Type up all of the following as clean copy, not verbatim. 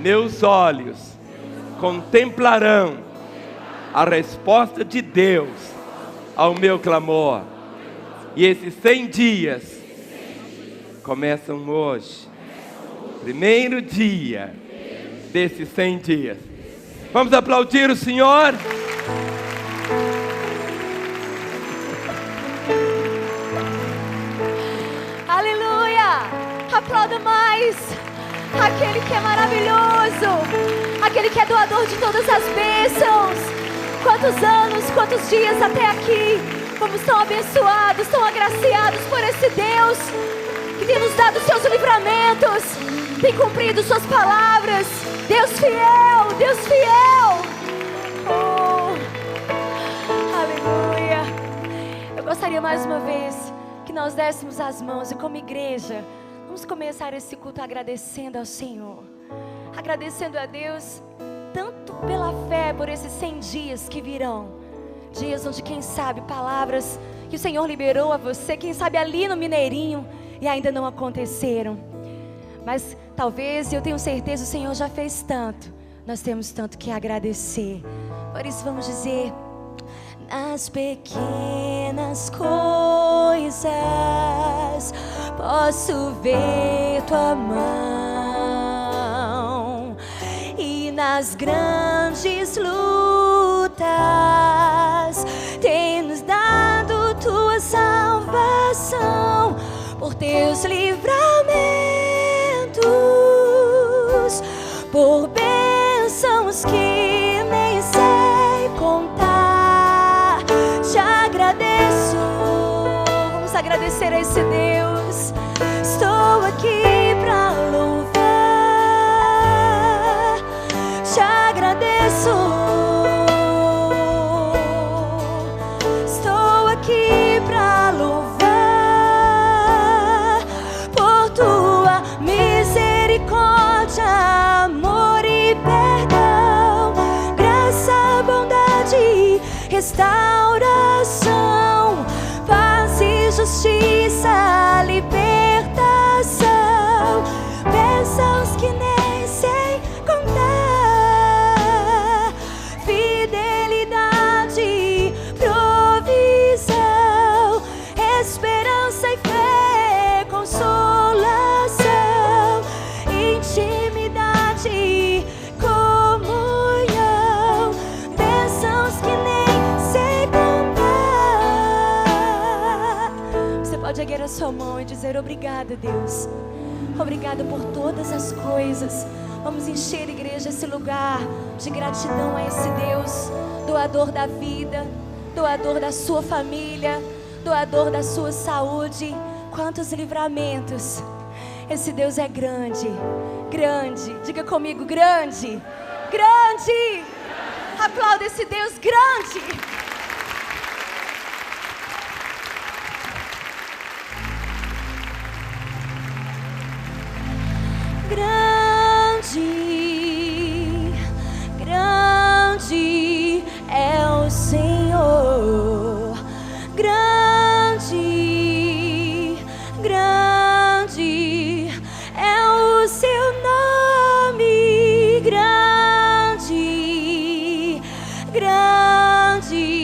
meus olhos contemplarão a resposta de Deus ao meu clamor. E esses 100 dias começam hoje. Primeiro dia desses 100 dias. Vamos aplaudir o Senhor? Aleluia! Aplauda mais aquele que é maravilhoso, aquele que é doador de todas as bênçãos. Quantos anos, quantos dias até aqui fomos tão abençoados, tão agraciados por esse Deus que tem nos dado seus livramentos, tem cumprido suas palavras. Deus fiel, Deus fiel. Oh, aleluia. Eu gostaria mais uma vez que nós dessemos as mãos e como igreja, vamos começar esse culto agradecendo ao Senhor. Agradecendo a Deus, tanto pela fé, por esses 100 dias que virão. Dias onde, quem sabe, palavras que o Senhor liberou a você, quem sabe ali no Mineirinho, e ainda não aconteceram. Mas talvez, eu tenho certeza, o Senhor já fez tanto. Nós temos tanto que agradecer. Por isso vamos dizer: nas pequenas coisas posso ver tua mão, e nas grandes lutas tem nos dado tua salvação. Por teus livramentos, por bênçãos que nem sei contar, te agradeço. Vamos agradecer a esse Deus. Estou aqui pra louvar, te agradeço. Estou aqui pra louvar por tua misericórdia, amor e perdão, graça, bondade, restauração, paz e justiça, libertação, bênçãos que nem sei contar, fidelidade, provisão, esperança e fé, consolação, intimidade, comunhão, bênçãos que nem sei contar. Você pode erguer a sua mão e dizer: obrigada, Deus. Obrigada por todas as coisas. Vamos encher, igreja, esse lugar de gratidão a esse Deus, doador da vida, doador da sua família, doador da sua saúde. Quantos livramentos! Esse Deus é grande, grande. Diga comigo: grande, grande. Aplauda esse Deus grande. Grande, grande é o Senhor. Grande, grande é o seu nome. Grande, grande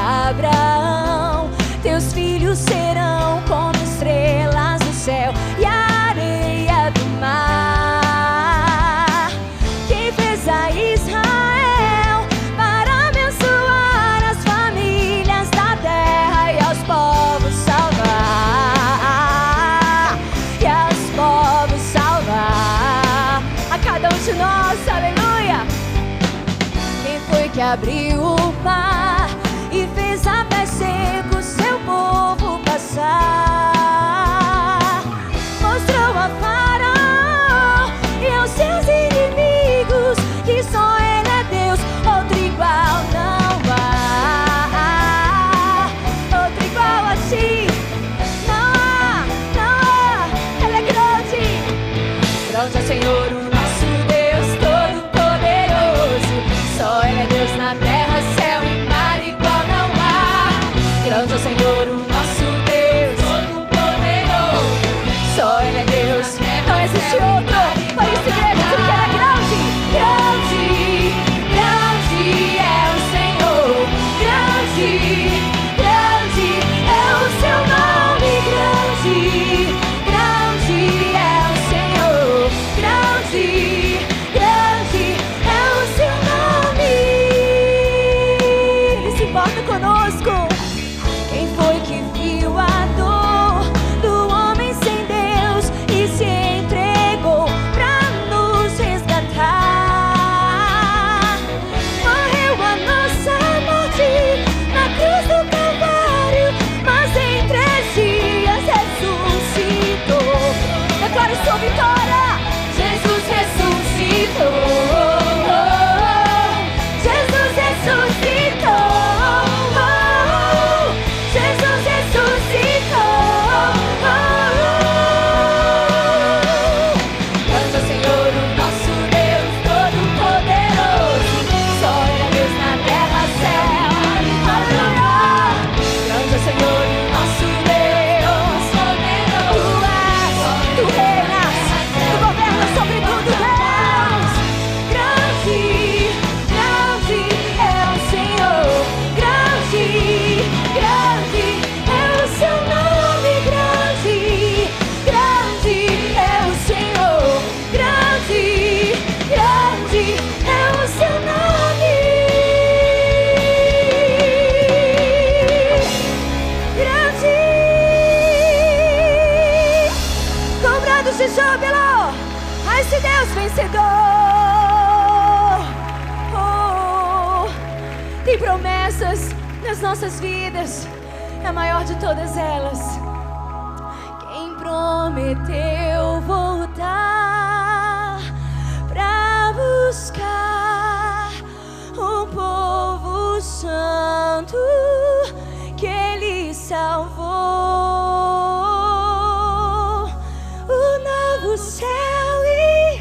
Abraão, teus filhos serão como estrelas do céu e a areia do mar. Quem fez a Israel para abençoar as famílias da terra e aos povos salvar, e aos povos salvar a cada um de nós, aleluia. Quem foi que abriu o mar e fez a pé seco seu povo passar? Mostrou a Faraó e aos seus inimigos que só Ele é Deus, outro igual não há, outro igual a ti não há, não há. Ele é grande, grande é o Senhor, o nosso Deus todo-poderoso. Só Ele é Deus na terra, céu e mar, igual não há. Grande é o Senhor, o nosso Deus todo-poderoso. Só Ele é Deus, não existe outro. Por isso, igreja, porque Ele é grande. Grande, grande é o Senhor. Grande, grande é o seu nome. Grande, grande é o Senhor. Grande, grande é o seu nome. Ele se importa conosco. Quem foi que viu a dor do homem sem Deus e se entregou pra nos resgatar? Morreu a nossa morte na cruz do Calvário, mas em 3 dias ressuscitou. Declare sua vitória. Jesus ressuscitou. Jesus ressuscitou. Jesus ressuscitou. Grande é o Senhor, o nosso Deus todo-poderoso. Só Ele é Deus na terra, céu. Aleluia. Grande é o Senhor, o nosso Deus poderoso. Tu reinas, tu governas sobre tudo, Deus. Grande, grande é o Senhor. Grande, grande é o seu nome. Grande, grande é o Senhor. Grande, grande é o seu nome. Grande, cobrado de júbilo a esse Deus vencedor. Oh, tem promessas nas nossas vidas, é a maior de todas elas. Quem prometeu voltar pra buscar um povo santo que Ele salvou, o novo céu e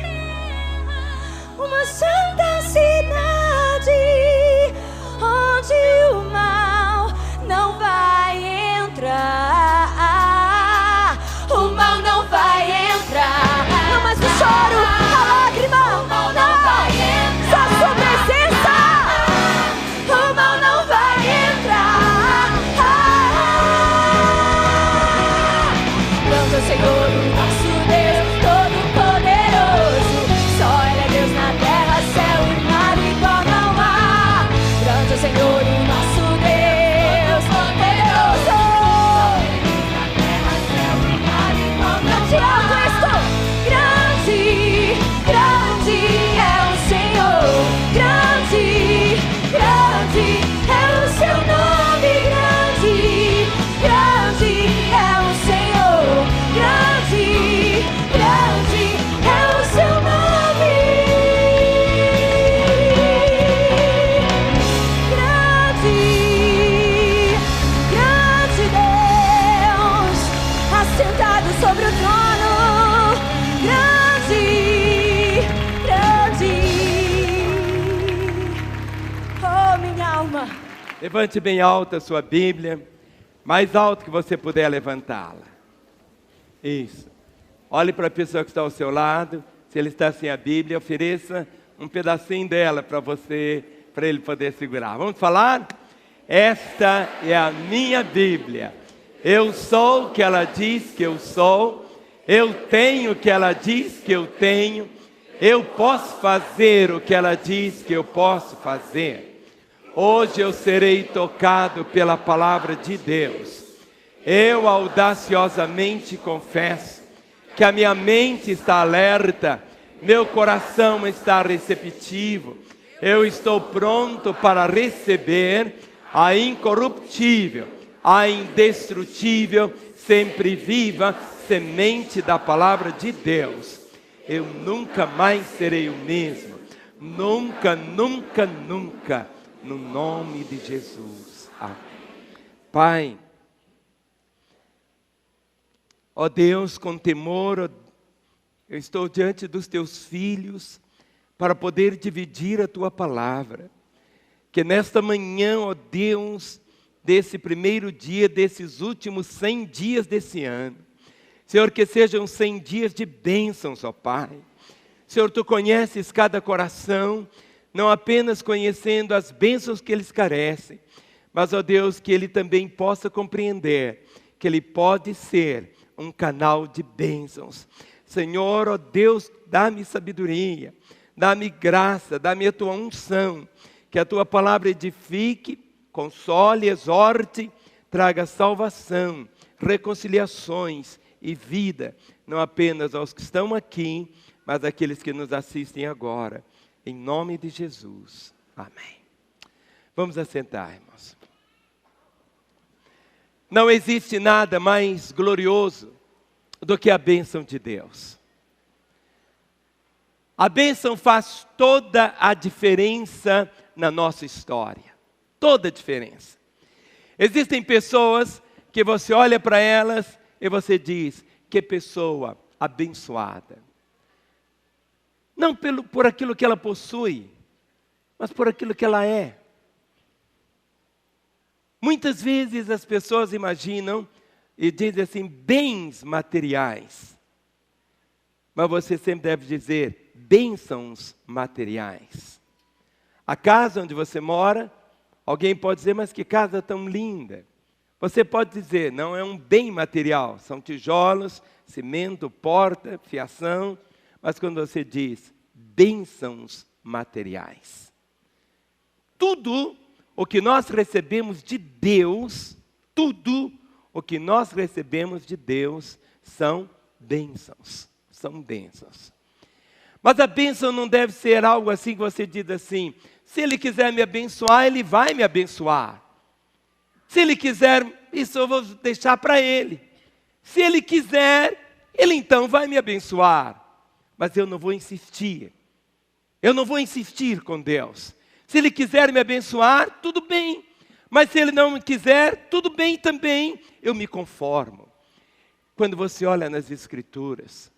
uma santa cidade onde o mal não vai entrar. O mal não vai entrar. Não mais o choro, a lágrima. O mal não vai entrar. Só sua presença. O mal não vai entrar. Grande é o Senhor, o nosso Deus todo-poderoso. Só Ele é Deus na terra, céu e mar, igual não há. Grande é o Senhor, o nosso Deus poderoso. Grande é o Cristo. Grande, grande é o Senhor. Grande, grande é o seu nome. Grande, grande é o Senhor. Grande, grande é o seu nome. Grande, grande Deus, assentado sobre o trono. Grande, grande. Oh, minha alma. Levante bem alta a sua Bíblia, mais alto que você puder levantá-la. Isso. Olhe para a pessoa que está ao seu lado. Se ele está sem a Bíblia, ofereça um pedacinho dela para você, para ele poder segurar. Vamos falar? Esta é a minha Bíblia. Eu sou o que ela diz que eu sou. Eu tenho o que ela diz que eu tenho. Eu posso fazer o que ela diz que eu posso fazer. Hoje eu serei tocado pela palavra de Deus. Eu audaciosamente confesso que a minha mente está alerta, meu coração está receptivo. Eu estou pronto para receber a incorruptível, a indestrutível, sempre viva semente da palavra de Deus. Eu nunca mais serei o mesmo. Nunca, nunca, nunca. No nome de Jesus. Amém. Pai, ó Deus, com temor, eu estou diante dos teus filhos para poder dividir a tua palavra. Que nesta manhã, ó Deus, desse primeiro dia, desses últimos 100 dias desse ano, Senhor, que sejam 100 dias de bênçãos, ó Pai. Senhor, tu conheces cada coração, não apenas conhecendo as bênçãos que eles carecem, mas, ó Deus, que ele também possa compreender que ele pode ser um canal de bênçãos. Senhor, ó Deus, dá-me sabedoria, dá-me graça, dá-me a tua unção, que a tua palavra edifique, console, exorte, traga salvação, reconciliações e vida, não apenas aos que estão aqui, mas àqueles que nos assistem agora. Em nome de Jesus. Amém. Vamos assentar, irmãos. Não existe nada mais glorioso do que a bênção de Deus. A bênção faz toda a diferença na nossa história. Toda a diferença. Existem pessoas que você olha para elas e você diz, que pessoa abençoada. Não por aquilo que ela possui, mas por aquilo que ela é. Muitas vezes as pessoas imaginam e dizem assim, bens materiais. Mas você sempre deve dizer, bênçãos materiais. A casa onde você mora, alguém pode dizer, mas que casa tão linda. Você pode dizer, não é um bem material, são tijolos, cimento, porta, fiação. Mas quando você diz, bênçãos materiais. Tudo o que nós recebemos de Deus, tudo o que nós recebemos de Deus são bênçãos. São bênçãos. Mas a bênção não deve ser algo assim que você diz assim, se Ele quiser me abençoar, Ele vai me abençoar. Se Ele quiser, isso eu vou deixar para Ele. Se Ele quiser, Ele então vai me abençoar. Mas eu não vou insistir. Eu não vou insistir com Deus. Se Ele quiser me abençoar, tudo bem. Mas se Ele não quiser, tudo bem também. Eu me conformo. Quando você olha nas Escrituras,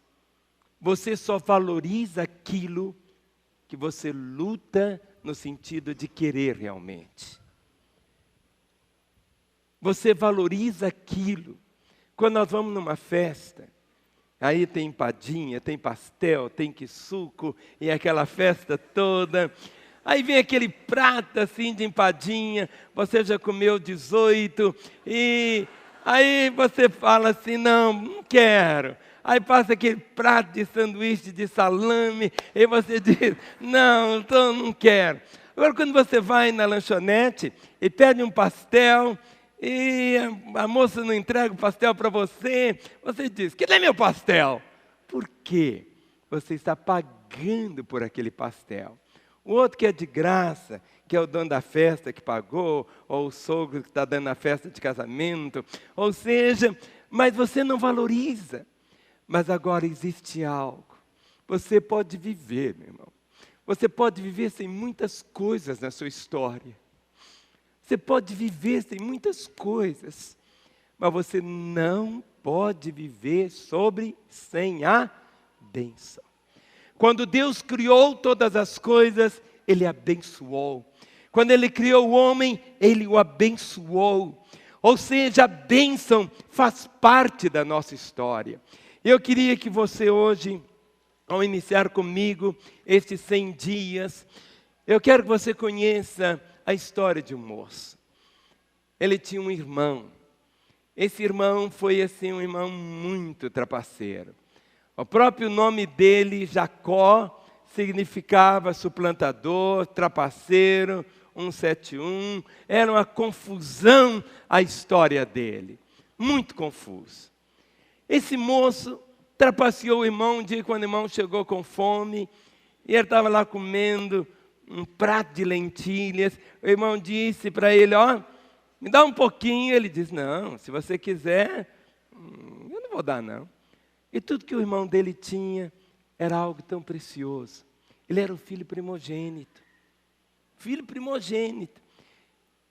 você só valoriza aquilo que você luta no sentido de querer realmente. Você valoriza aquilo. Quando nós vamos numa festa, aí tem empadinha, tem pastel, tem quissuco, e aquela festa toda. Aí vem aquele prato assim de empadinha, você já comeu 18, e aí você fala assim, não quero. Aí passa aquele prato de sanduíche de salame, e você diz, não quero. Agora quando você vai na lanchonete e pede um pastel, e a moça não entrega o pastel para você, você diz, cadê meu pastel? Por quê? Você está pagando por aquele pastel. O outro que é de graça, que é o dono da festa que pagou, ou o sogro que está dando a festa de casamento, ou seja, mas você não valoriza. Mas agora existe algo. Você pode viver, meu irmão. Você pode viver sem muitas coisas na sua história. Você pode viver sem muitas coisas. Mas você não pode viver sem a bênção. Quando Deus criou todas as coisas, Ele abençoou. Quando Ele criou o homem, Ele o abençoou. Ou seja, a bênção faz parte da nossa história. Eu queria que você hoje, ao iniciar comigo estes 100 dias, eu quero que você conheça a história de um moço. ele tinha um irmão. Esse irmão foi assim um irmão muito trapaceiro. O próprio nome dele, Jacó, significava suplantador, trapaceiro, 171. Era uma confusão a história dele. Muito confuso. Esse moço trapaceou o irmão um dia quando o irmão chegou com fome. E ele estava lá comendo um prato de lentilhas. O irmão disse para ele, ó, me dá um pouquinho. Ele disse, não, se você quiser, eu não vou dar não. E tudo que o irmão dele tinha era algo tão precioso. Ele era o filho primogênito. Filho primogênito.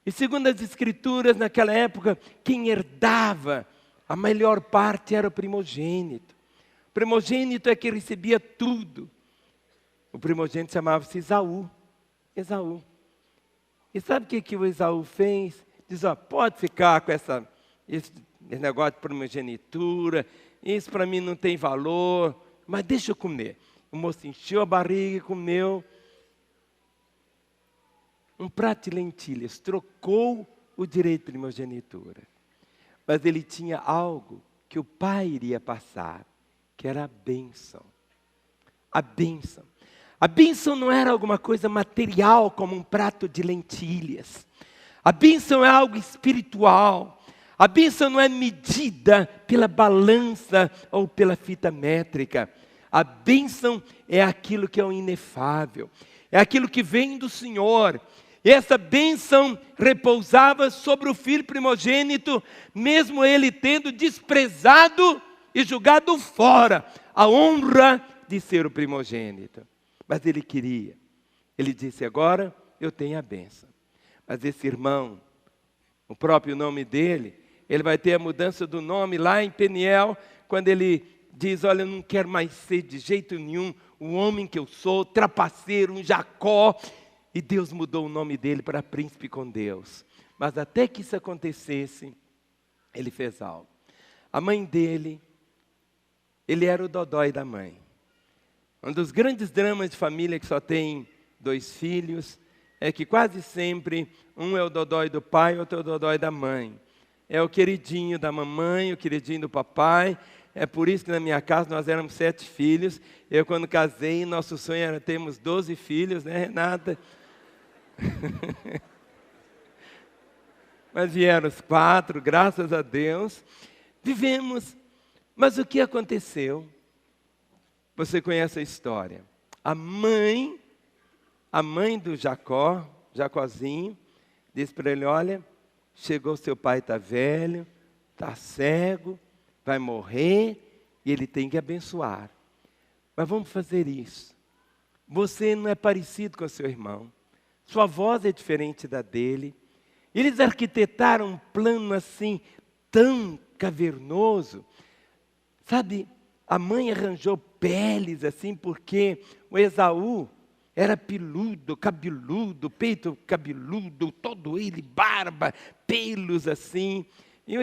E segundo as escrituras, naquela época, quem herdava a melhor parte era o primogênito. O primogênito é que recebia tudo. O primogênito chamava-se Esaú. Esaú. E sabe o que o Esaú fez? Diz, ó, pode ficar com esse negócio de primogenitura, isso para mim não tem valor, mas deixa eu comer. O moço encheu a barriga e comeu um prato de lentilhas, trocou o direito de primogenitura. Mas ele tinha algo que o pai iria passar, que era a bênção. A bênção. A bênção não era alguma coisa material, como um prato de lentilhas. A bênção é algo espiritual. A bênção não é medida pela balança ou pela fita métrica. A bênção é aquilo que é o inefável. É aquilo que vem do Senhor. E essa bênção repousava sobre o filho primogênito, mesmo ele tendo desprezado e julgado fora a honra de ser o primogênito. Mas ele queria. Ele disse, agora eu tenho a bênção. Mas esse irmão, o próprio nome dele, ele vai ter a mudança do nome lá em Peniel, quando ele diz, olha, eu não quero mais ser de jeito nenhum o homem que eu sou, trapaceiro, um Jacó. E Deus mudou o nome dele para príncipe com Deus. Mas até que isso acontecesse, ele fez algo. A mãe dele, ele era o dodói da mãe. Um dos grandes dramas de família que só tem 2 filhos, é que quase sempre um é o dodói do pai, outro é o dodói da mãe. É o queridinho da mamãe, o queridinho do papai. É por isso que na minha casa nós éramos 7 filhos. Eu quando casei, nosso sonho era termos 12 filhos, né, Renata? Mas vieram os 4, graças a Deus. Vivemos. Mas o que aconteceu? Você conhece a história. A mãe do Jacózinho, disse para ele, olha, chegou seu pai, está velho, está cego, vai morrer, e ele tem que abençoar. Mas vamos fazer isso. Você não é parecido com seu irmão. Sua voz é diferente da dele. Eles arquitetaram um plano assim, tão cavernoso. Sabe, a mãe arranjou peles assim, porque o Esaú era peludo, cabeludo, peito cabeludo, todo ele, barba, pelos assim. E o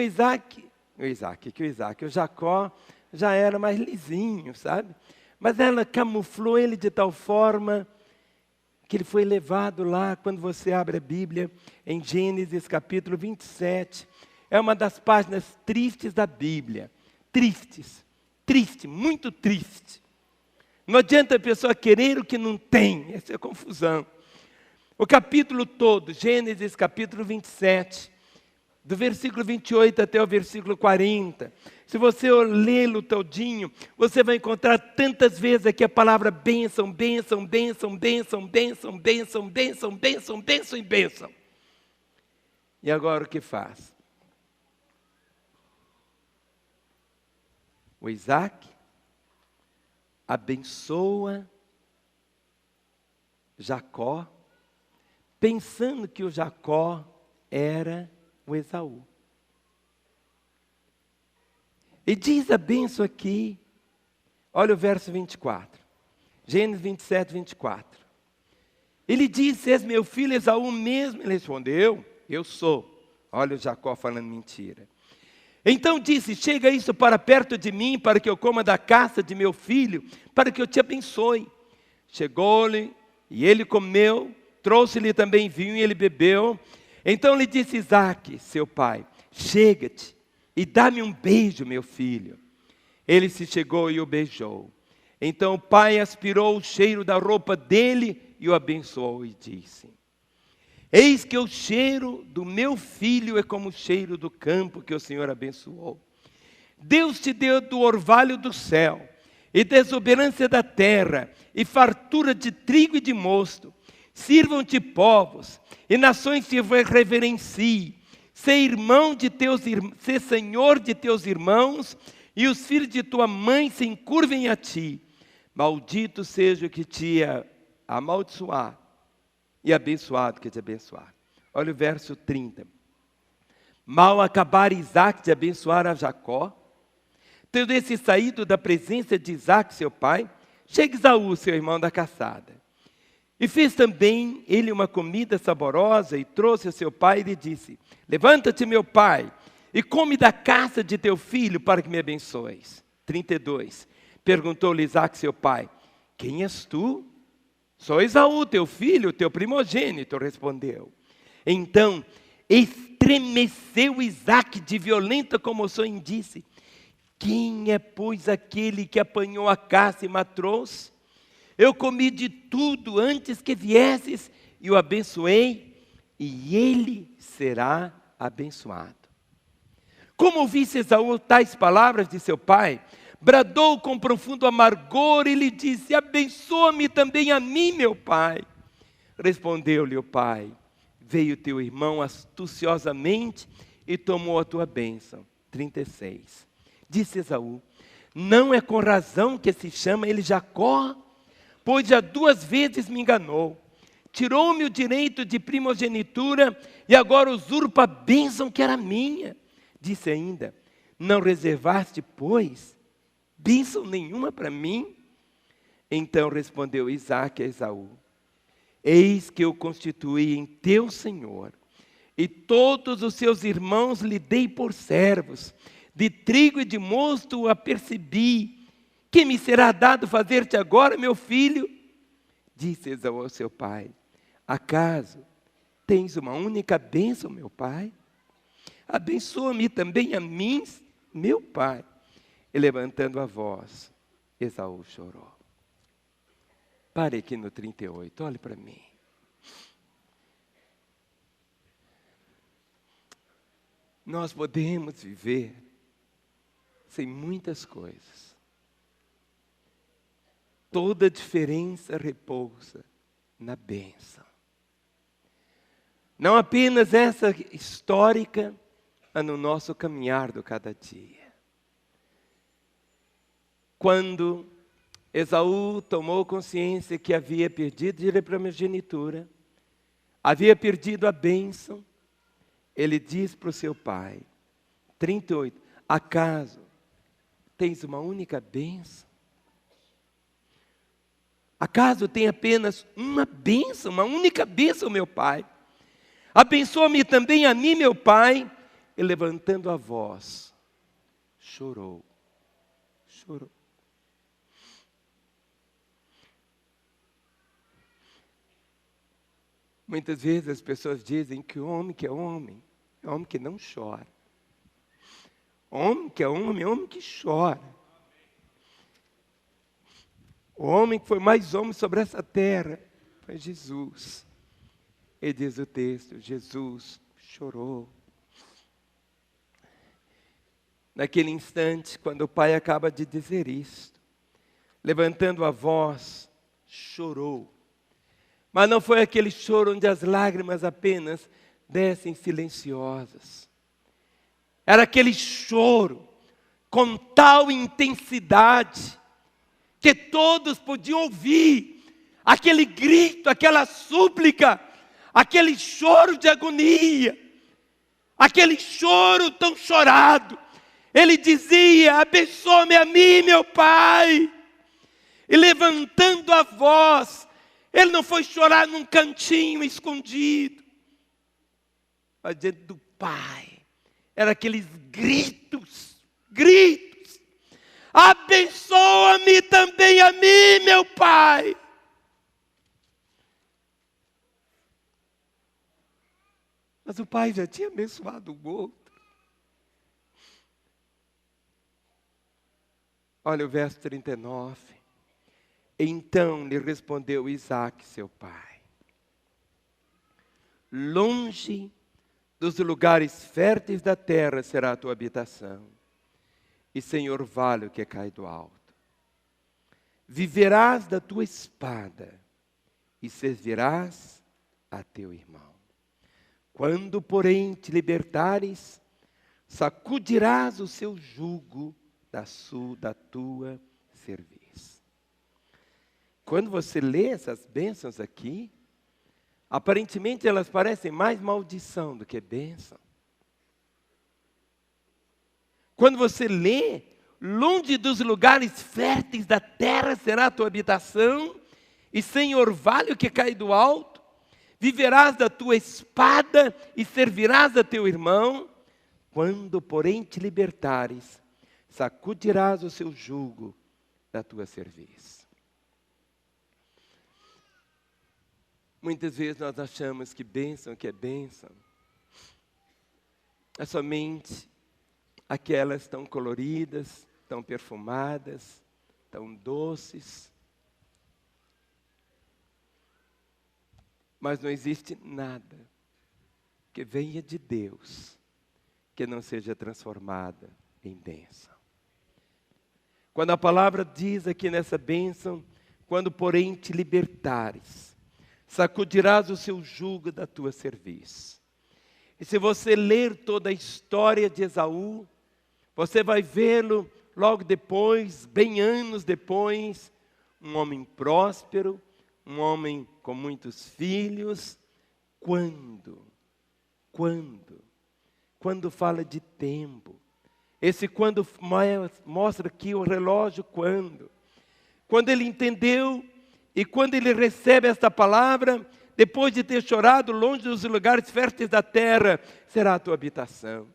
Jacó já era mais lisinho, sabe? Mas ela camuflou ele de tal forma que ele foi levado lá, quando você abre a Bíblia, em Gênesis capítulo 27. É uma das páginas tristes da Bíblia. Tristes. Triste, muito triste. Não adianta a pessoa querer o que não tem. Essa é a confusão. O capítulo todo, Gênesis capítulo 27, do versículo 28 até o versículo 40. Se você lê-lo todinho, você vai encontrar tantas vezes aqui a palavra bênção, bênção, bênção, bênção, bênção, bênção, bênção, bênção, bênção e bênção. E agora o que faz? O Isaac abençoa Jacó, pensando que o Jacó era o Esaú. E diz a bênção aqui, olha o verso 24, Gênesis 27, 24. Ele disse, és meu filho Esaú mesmo? Ele respondeu, eu sou. Olha o Jacó falando mentira. Então disse, chega isso para perto de mim, para que eu coma da caça de meu filho, para que eu te abençoe. Chegou-lhe, e ele comeu, trouxe-lhe também vinho, e ele bebeu. Então lhe disse Isaque, seu pai: chega-te e dá-me um beijo, meu filho. Ele se chegou e o beijou. Então o pai aspirou o cheiro da roupa dele e o abençoou e disse: eis que o cheiro do meu filho é como o cheiro do campo que o Senhor abençoou. Deus te deu do orvalho do céu, e da exuberância da terra, e fartura de trigo e de mosto. Sirvam-te povos, e nações te reverenciem. Ser senhor de teus irmãos, e os filhos de tua mãe se encurvem a ti. Maldito seja o que te amaldiçoar, e abençoado que te abençoar. Olha o verso 30. Mal acabar Isaque de abençoar a Jacó, tendo esse saído da presença de Isaque, seu pai, chega Esaú, seu irmão da caçada. E fez também ele uma comida saborosa e trouxe a seu pai e lhe disse: levanta-te, meu pai, e come da caça de teu filho para que me abençoes. 32. Perguntou-lhe Isaque, seu pai: quem és tu? Sou Esaú, teu filho, teu primogênito, respondeu. Então estremeceu Isaque de violenta comoção e disse: quem é, pois, aquele que apanhou a caça e me trouxe? Eu comi de tudo antes que viesses e o abençoei, e ele será abençoado. Como ouvisse Esaú tais palavras de seu pai, bradou com profundo amargor e lhe disse: abençoa-me também a mim, meu pai. Respondeu-lhe o pai: veio teu irmão astuciosamente e tomou a tua bênção. 36. Disse Esaú: não é com razão que se chama ele Jacó, pois já 2 vezes me enganou. Tirou-me o direito de primogenitura e agora usurpa a bênção que era minha. Disse ainda: não reservaste, pois, bênção nenhuma para mim? Então respondeu Isaque a Esaú: eis que eu constituí em teu senhor, e todos os seus irmãos lhe dei por servos. De trigo e de mosto o apercebi. Que me será dado fazer-te agora, meu filho? Disse Esaú ao seu pai: acaso tens uma única bênção, meu pai? Abençoa-me também a mim, meu pai. E levantando a voz, Esaú chorou. Pare aqui no 38, olhe para mim. Nós podemos viver sem muitas coisas. Toda diferença repousa na bênção. Não apenas essa histórica, mas no nosso caminhar do cada dia. Quando Esaú tomou consciência que havia perdido a primogenitura, havia perdido a bênção, ele diz para o seu pai, 38, acaso tens uma única bênção? Acaso tem apenas uma bênção, uma única bênção, meu pai? Abençoa-me também a mim, meu pai. E levantando a voz, chorou. Chorou. Muitas vezes as pessoas dizem que o homem que é homem que não chora. Homem que é homem que chora. O homem que foi mais homem sobre essa terra foi Jesus. E diz o texto, Jesus chorou. Naquele instante, quando o pai acaba de dizer isto, levantando a voz, chorou. Mas não foi aquele choro onde as lágrimas apenas descem silenciosas. Era aquele choro com tal intensidade que todos podiam ouvir aquele grito, aquela súplica, aquele choro de agonia, aquele choro tão chorado. Ele dizia: abençoa-me a mim, meu pai. E levantando a voz, ele não foi chorar num cantinho escondido, mas diante do pai. Era aqueles gritos. Abençoa-me também a mim, meu pai. Mas o pai já tinha abençoado o outro. Olha o verso 39. Então lhe respondeu Isaque, seu pai: longe dos lugares férteis da terra será a tua habitação, e sem orvalho que cai do alto. Viverás da tua espada, e servirás a teu irmão. Quando, porém, te libertares, sacudirás o seu jugo da tua cerviz. Quando você lê essas bênçãos aqui, aparentemente elas parecem mais maldição do que bênção. Quando você lê, longe dos lugares férteis da terra será a tua habitação, e sem orvalho que cai do alto, viverás da tua espada e servirás a teu irmão. Quando, porém, te libertares, sacudirás o seu jugo da tua cerviz. Muitas vezes nós achamos que bênção é bênção é somente aquelas tão coloridas, tão perfumadas, tão doces. Mas não existe nada que venha de Deus que não seja transformada em bênção. Quando a palavra diz aqui nessa bênção, quando porém te libertares, sacudirás o seu jugo da tua cerviz. E se você ler toda a história de Esaú, você vai vê-lo logo depois, bem anos depois, um homem próspero, um homem com muitos filhos. Quando fala de tempo, esse quando mostra aqui o relógio quando ele entendeu e quando ele recebe esta palavra, depois de ter chorado longe dos lugares férteis da terra, será a tua habitação.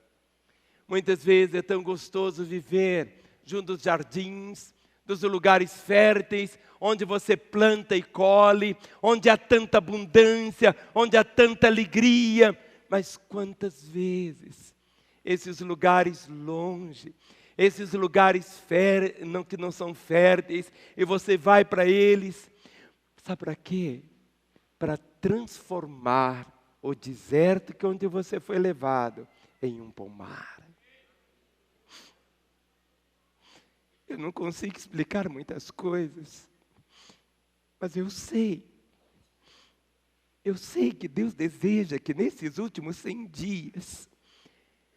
Muitas vezes é tão gostoso viver junto aos jardins, dos lugares férteis, onde você planta e colhe, onde há tanta abundância, onde há tanta alegria. Mas quantas vezes esses lugares longe, esses lugares que não são férteis, e você vai para eles, sabe para quê? Para transformar o deserto que onde você foi levado em um pomar. Eu não consigo explicar muitas coisas, mas eu sei que Deus deseja que nesses últimos 100 dias,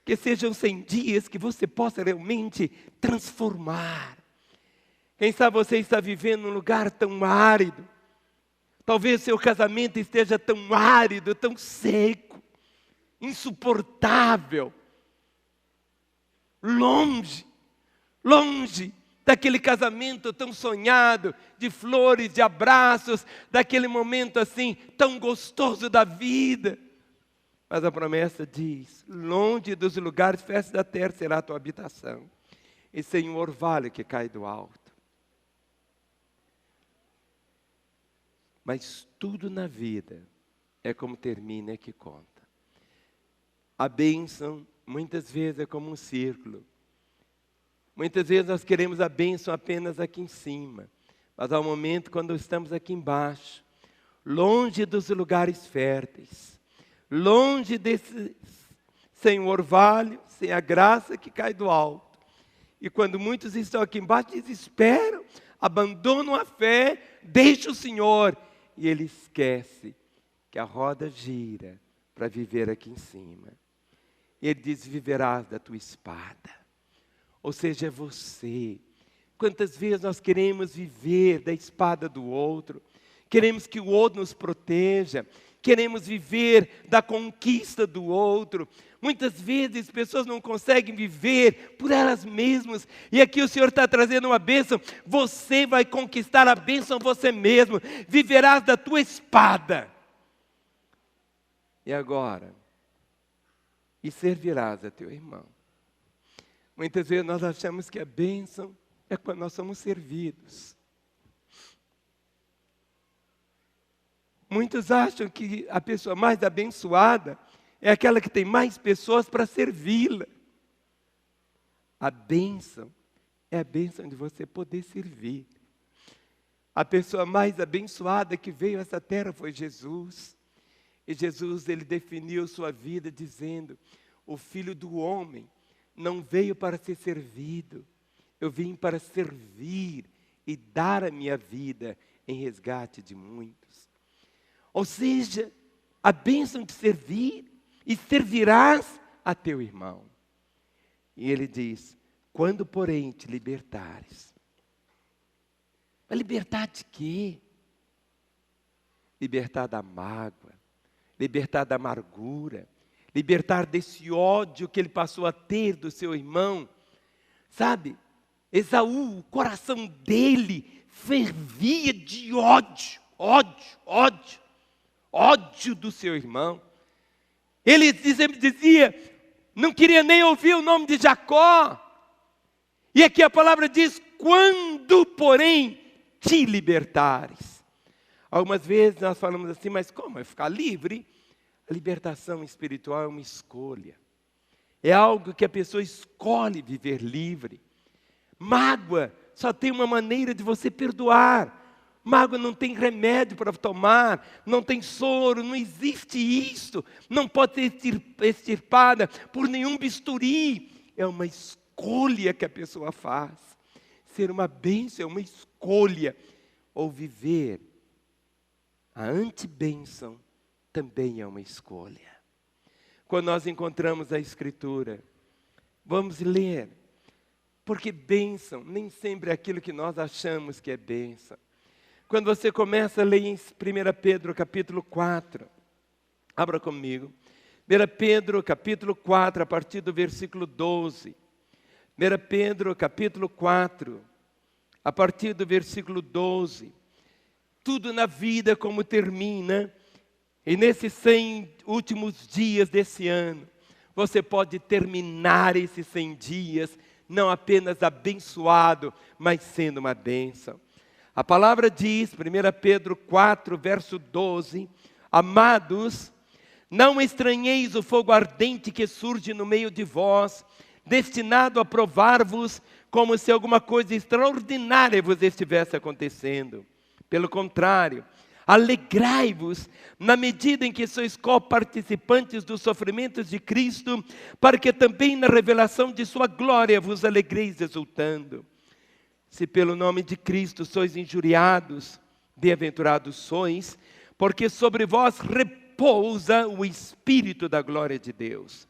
que sejam 100 dias que você possa realmente transformar. Quem sabe você está vivendo num lugar tão árido, talvez seu casamento esteja tão árido, tão seco, insuportável, longe daquele casamento tão sonhado, de flores, de abraços, daquele momento assim, tão gostoso da vida. Mas a promessa diz, longe dos lugares férteis da terra será a tua habitação, e sem um orvalho que cai do alto. Mas tudo na vida é como termina que conta. A bênção, muitas vezes, é como um círculo. Muitas vezes nós queremos a bênção apenas aqui em cima, mas há um momento quando estamos aqui embaixo, longe dos lugares férteis, longe desse, sem o orvalho, sem a graça que cai do alto. E quando muitos estão aqui embaixo, desesperam, abandonam a fé, deixam o Senhor, e ele esquece que a roda gira para viver aqui em cima. Ele diz, viverás da tua espada. Ou seja, é você. Quantas vezes nós queremos viver da espada do outro, queremos que o outro nos proteja, queremos viver da conquista do outro. Muitas vezes pessoas não conseguem viver por elas mesmas, e aqui o Senhor está trazendo uma bênção. Você vai conquistar a bênção você mesmo, viverás da tua espada. E agora? E servirás a teu irmão. Muitas vezes nós achamos que a bênção é quando nós somos servidos. Muitos acham que a pessoa mais abençoada é aquela que tem mais pessoas para servi-la. A bênção é a bênção de você poder servir. A pessoa mais abençoada que veio a essa terra foi Jesus. E Jesus, ele definiu sua vida dizendo: o Filho do Homem não veio para ser servido, eu vim para servir e dar a minha vida em resgate de muitos. Ou seja, a bênção de servir, e servirás a teu irmão. E ele diz: quando porém te libertares. Mas libertar de quê? Libertar da mágoa, libertar da amargura, libertar desse ódio que ele passou a ter do seu irmão. Sabe, Esaú, o coração dele fervia de ódio do seu irmão. Ele dizia, não queria nem ouvir o nome de Jacó. E aqui a palavra diz: quando porém te libertares. Algumas vezes nós falamos assim, mas como é ficar livre? A libertação espiritual é uma escolha. É algo que a pessoa escolhe viver livre. Mágoa só tem uma maneira de você perdoar. Mágoa não tem remédio para tomar, não tem soro, não existe isso. Não pode ser extirpada por nenhum bisturi. É uma escolha que a pessoa faz. Ser uma bênção é uma escolha. Ou viver a antibênção também é uma escolha. Quando nós encontramos a Escritura, vamos ler. Porque bênção nem sempre é aquilo que nós achamos que é bênção. Quando você começa a ler em 1 Pedro capítulo 4, abra comigo. 1 Pedro capítulo 4, a partir do versículo 12. 1 Pedro capítulo 4, a partir do versículo 12. Tudo na vida como termina, e nesses 100 últimos dias desse ano, você pode terminar esses 100 dias, não apenas abençoado, mas sendo uma bênção. A palavra diz, 1 Pedro 4, verso 12, amados, não estranheis o fogo ardente que surge no meio de vós, destinado a provar-vos como se alguma coisa extraordinária vos estivesse acontecendo. Pelo contrário, alegrai-vos na medida em que sois co-participantes dos sofrimentos de Cristo, para que também na revelação de sua glória vos alegreis exultando. Se pelo nome de Cristo sois injuriados, bem-aventurados sois, porque sobre vós repousa o Espírito da glória de Deus.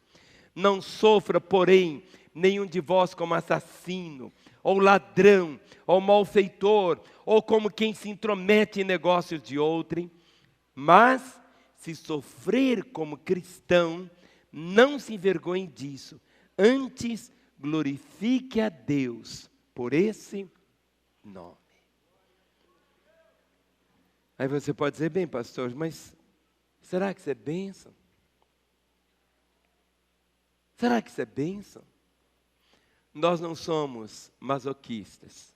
Não sofra, porém, nenhum de vós como assassino, ou ladrão, ou malfeitor, ou como quem se intromete em negócios de outrem. Mas, se sofrer como cristão, não se envergonhe disso. Antes, glorifique a Deus por esse nome. Aí você pode dizer, bem, pastor, mas será que isso é bênção? Será que isso é bênção? Nós não somos masoquistas.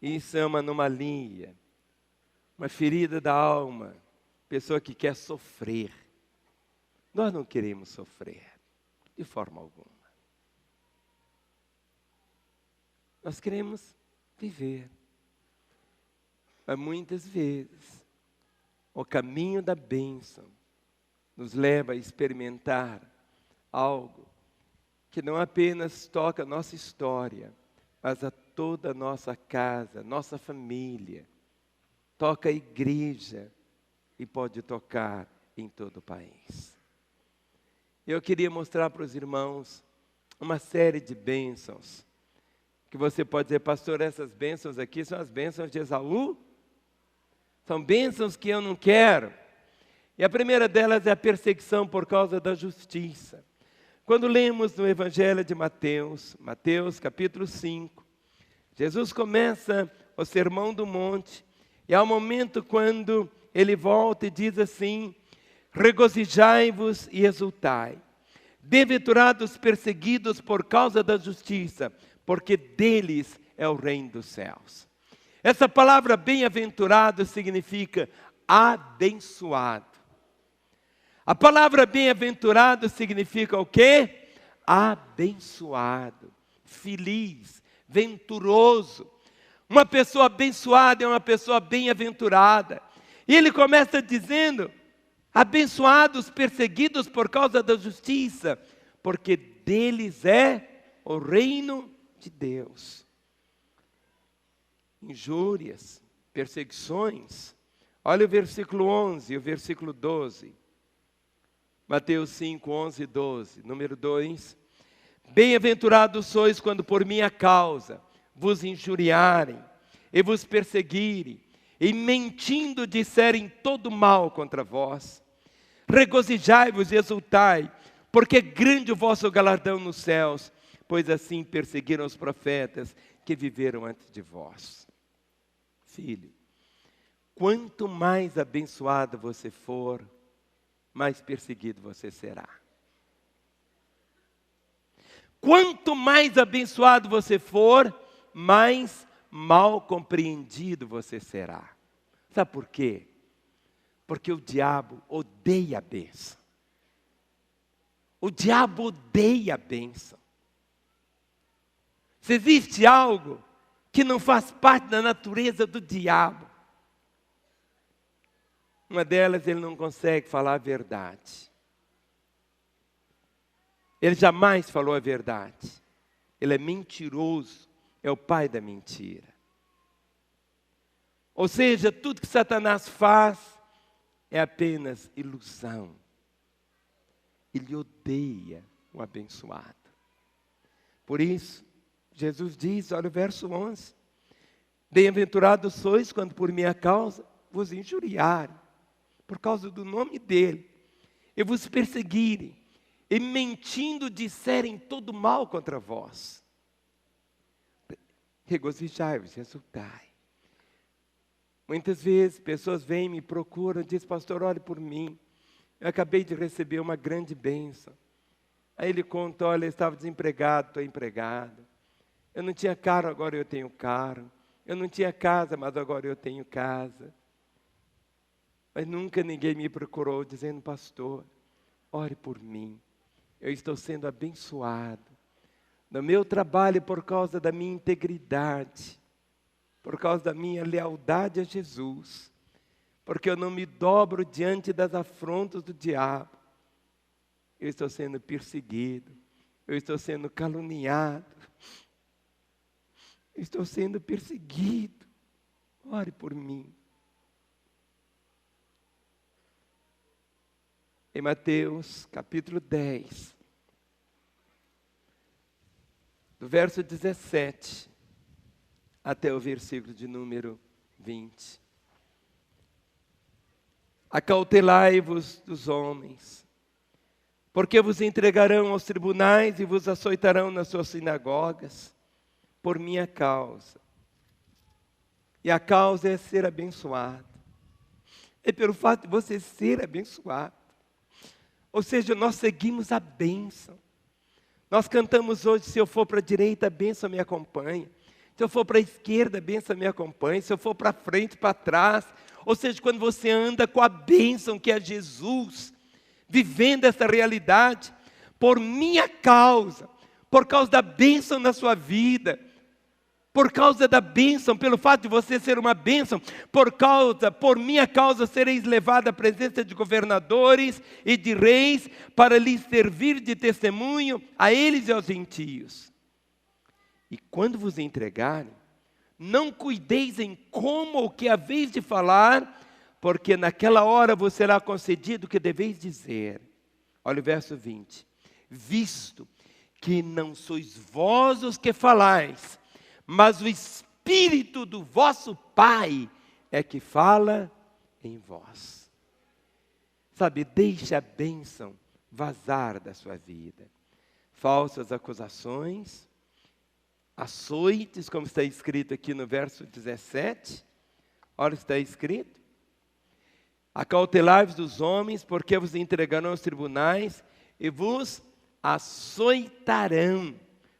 Isso é uma anomalia, uma ferida da alma, pessoa que quer sofrer. Nós não queremos sofrer, de forma alguma. Nós queremos viver. Mas muitas vezes, o caminho da bênção nos leva a experimentar algo que não apenas toca a nossa história, mas a toda a nossa casa, nossa família. Toca a igreja e pode tocar em todo o país. Eu queria mostrar para os irmãos uma série de bênçãos, que você pode dizer, pastor, essas bênçãos aqui são as bênçãos de Esaú? São bênçãos que eu não quero. E a primeira delas é a perseguição por causa da justiça. Quando lemos no Evangelho de Mateus, Mateus capítulo 5, Jesus começa o Sermão do Monte, e há um momento quando ele volta e diz assim, regozijai-vos e exultai, bem-aventurados perseguidos por causa da justiça, porque deles é o reino dos céus. Essa palavra bem-aventurado significa abençoado. A palavra bem-aventurado significa o quê? Abençoado, feliz, venturoso. Uma pessoa abençoada é uma pessoa bem-aventurada. E ele começa dizendo: abençoados, perseguidos por causa da justiça, porque deles é o reino de Deus. Injúrias, perseguições. Olha o versículo 11 e o versículo 12. Mateus 5, 11 e 12. Número 2. Bem-aventurados sois quando por minha causa vos injuriarem e vos perseguirem, e mentindo disserem todo mal contra vós. Regozijai-vos e exultai, porque é grande o vosso galardão nos céus, pois assim perseguiram os profetas que viveram antes de vós. Filho, quanto mais abençoado você for, mais perseguido você será. Quanto mais abençoado você for, mais mal compreendido você será. Sabe por quê? Porque o diabo odeia a bênção. O diabo odeia a bênção. Se existe algo que não faz parte da natureza do diabo, uma delas, ele não consegue falar a verdade. Ele jamais falou a verdade. Ele é mentiroso, é o pai da mentira. Ou seja, tudo que Satanás faz é apenas ilusão. Ele odeia o abençoado. Por isso, Jesus diz, olha o verso 11: bem-aventurados sois quando por minha causa vos injuriarem, por causa do nome dele, e vos perseguirem, e mentindo disserem todo mal contra vós. Regozijai-vos, exultai. Muitas vezes pessoas vêm, me procuram, dizem: pastor, ore por mim, eu acabei de receber uma grande bênção. Aí ele conta: olha, eu estava desempregado, estou empregado. Eu não tinha carro, agora eu tenho carro. Eu não tinha casa, mas agora eu tenho casa. Mas nunca ninguém me procurou dizendo: pastor, ore por mim. Eu estou sendo abençoado no meu trabalho por causa da minha integridade, por causa da minha lealdade a Jesus, porque eu não me dobro diante das afrontas do diabo. Eu estou sendo perseguido, eu estou sendo caluniado, eu estou sendo perseguido. Ore por mim. Em Mateus capítulo 10, do verso 17 até o versículo de número 20. Acautelai-vos dos homens, porque vos entregarão aos tribunais e vos açoitarão nas suas sinagogas, por minha causa. E a causa é ser abençoado. É pelo fato de você ser abençoado. Ou seja, nós seguimos a bênção. Nós cantamos hoje: se eu for para a direita, a bênção me acompanha. Se eu for para a esquerda, a bênção me acompanha. Se eu for para frente, para trás. Ou seja, quando você anda com a bênção que é Jesus, vivendo essa realidade, por minha causa, por causa da bênção na sua vida, por causa da bênção, pelo fato de você ser uma bênção, por minha causa sereis levado à presença de governadores e de reis, para lhes servir de testemunho a eles e aos gentios. E quando vos entregarem, não cuideis em como ou que haveis de falar, porque naquela hora vos será concedido o que deveis dizer. Olha o verso 20. Visto que não sois vós os que falais, mas o Espírito do vosso Pai é que fala em vós. Sabe, deixe a bênção vazar da sua vida. Falsas acusações, açoites, como está escrito aqui no verso 17. Olha o que está escrito. Acautelai-vos dos homens, porque vos entregarão aos tribunais e vos açoitarão.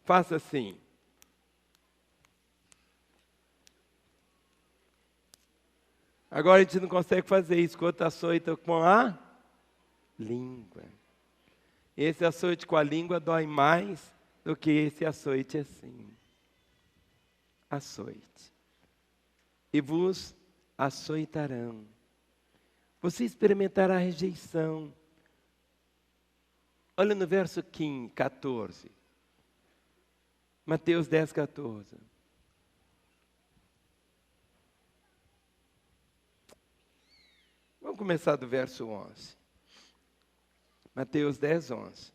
Faça assim. Agora a gente não consegue fazer isso. Quando açoita com a língua. Esse açoite com a língua dói mais do que esse açoite assim. Açoite. E vos açoitarão. Você experimentará a rejeição. Olha no verso 14. Mateus 10, 14. Vamos começar do verso 11. Mateus 10, 11.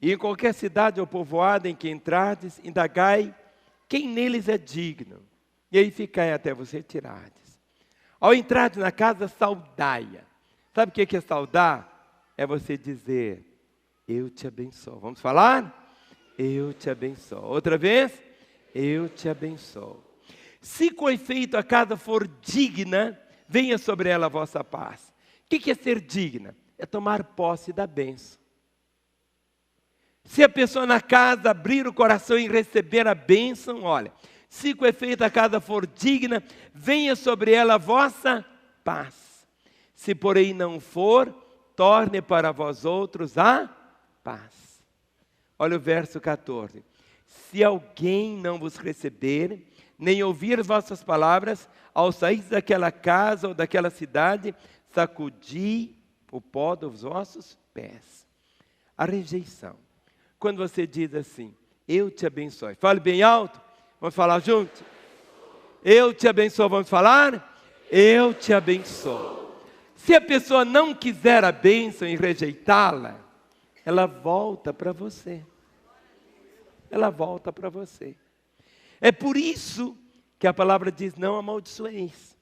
E em qualquer cidade ou povoado em que entrardes, indagai quem neles é digno. E aí ficai até vos retirardes. Ao entrardes na casa, saudai-a. Sabe o que é saudar? É você dizer, eu te abençoo. Vamos falar? Eu te abençoo. Outra vez? Eu te abençoo. Se com efeito a casa for digna, venha sobre ela a vossa paz. O que é ser digna? É tomar posse da bênção. Se a pessoa na casa abrir o coração e receber a bênção, olha, se com efeito a casa for digna, venha sobre ela a vossa paz. Se porém não for, torne para vós outros a paz. Olha o verso 14. Se alguém não vos receber, nem ouvir vossas palavras, ao sair daquela casa ou daquela cidade, sacudi o pó dos vossos pés. A rejeição. Quando você diz assim, eu te abençoe. Fale bem alto. Vamos falar junto? Eu te abençoo. Vamos falar? Eu te abençoo. Se a pessoa não quiser a bênção e rejeitá-la, ela volta para você. Ela volta para você. É por isso que a palavra diz, não amaldiçoeis.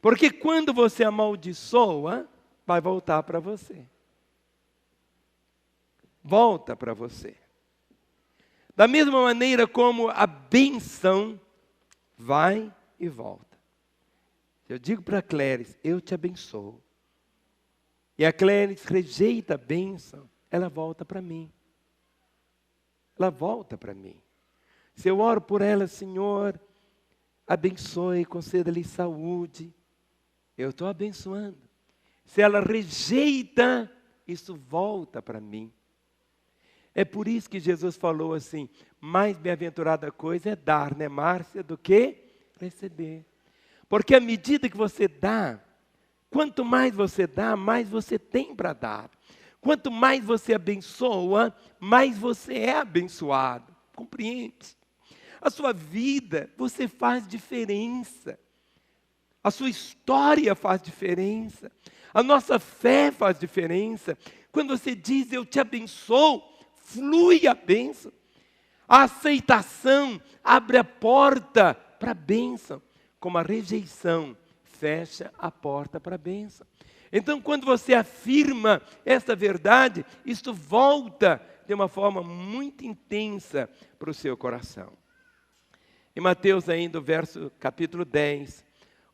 Porque quando você amaldiçoa, vai voltar para você. Volta para você. Da mesma maneira como a bênção vai e volta. Eu digo para a Cléris, eu te abençoo. E a Cléris rejeita a bênção, ela volta para mim. Ela volta para mim. Se eu oro por ela, Senhor, abençoe, conceda-lhe saúde, eu estou abençoando. Se ela rejeita, isso volta para mim. É por isso que Jesus falou assim, mais bem-aventurada coisa é dar, né, Márcia, do que receber. Porque à medida que você dá, quanto mais você dá, mais você tem para dar. Quanto mais você abençoa, mais você é abençoado. Compreende? A sua vida, você faz diferença. A sua história faz diferença. A nossa fé faz diferença. Quando você diz, eu te abençoo, flui a bênção. A aceitação abre a porta para a bênção. Como a rejeição fecha a porta para a bênção. Então, quando você afirma essa verdade, isto volta de uma forma muito intensa para o seu coração. Em Mateus ainda, capítulo 10,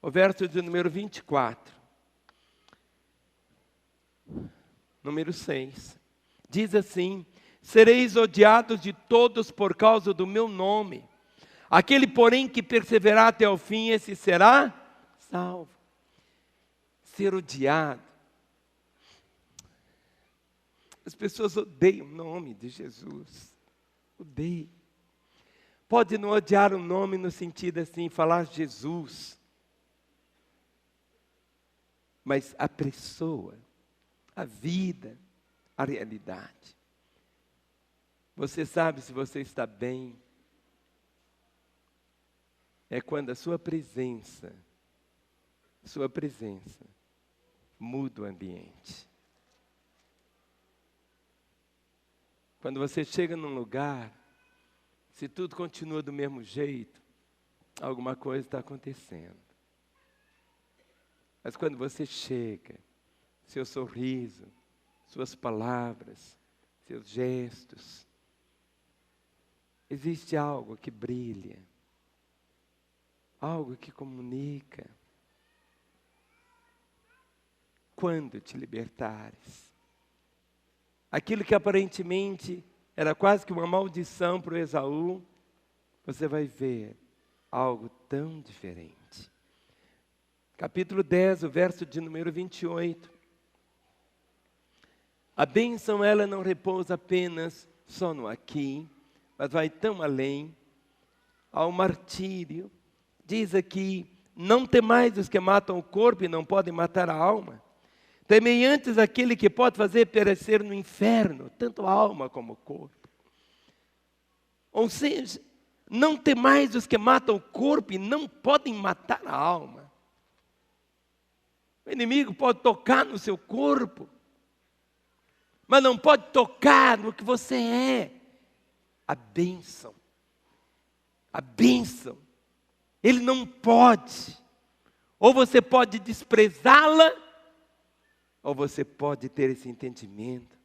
o verso de número 24. Número 6. Diz assim, sereis odiados de todos por causa do meu nome. Aquele, porém, que perseverar até o fim, esse será salvo. Ser odiado. As pessoas odeiam o nome de Jesus. Odeiam. Pode não odiar o nome no sentido assim, falar Jesus. Mas a pessoa, a vida, a realidade. Você sabe se você está bem. É quando a sua presença muda o ambiente. Quando você chega num lugar, se tudo continua do mesmo jeito, alguma coisa está acontecendo. Mas quando você chega, seu sorriso, suas palavras, seus gestos, existe algo que brilha, algo que comunica. Quando te libertares, aquilo que aparentemente era quase que uma maldição para o Esaú, você vai ver algo tão diferente. Capítulo 10, o verso de número 28. A bênção, ela não repousa apenas só no aqui, mas vai tão além, ao martírio. Diz aqui, não temais os que matam o corpo e não podem matar a alma. Temei antes aquele que pode fazer perecer no inferno, tanto a alma como o corpo. Ou seja, não temais os que matam o corpo e não podem matar a alma. O inimigo pode tocar no seu corpo, mas não pode tocar no que você é. A bênção. A bênção. Ele não pode. Ou você pode desprezá-la, ou você pode ter esse entendimento.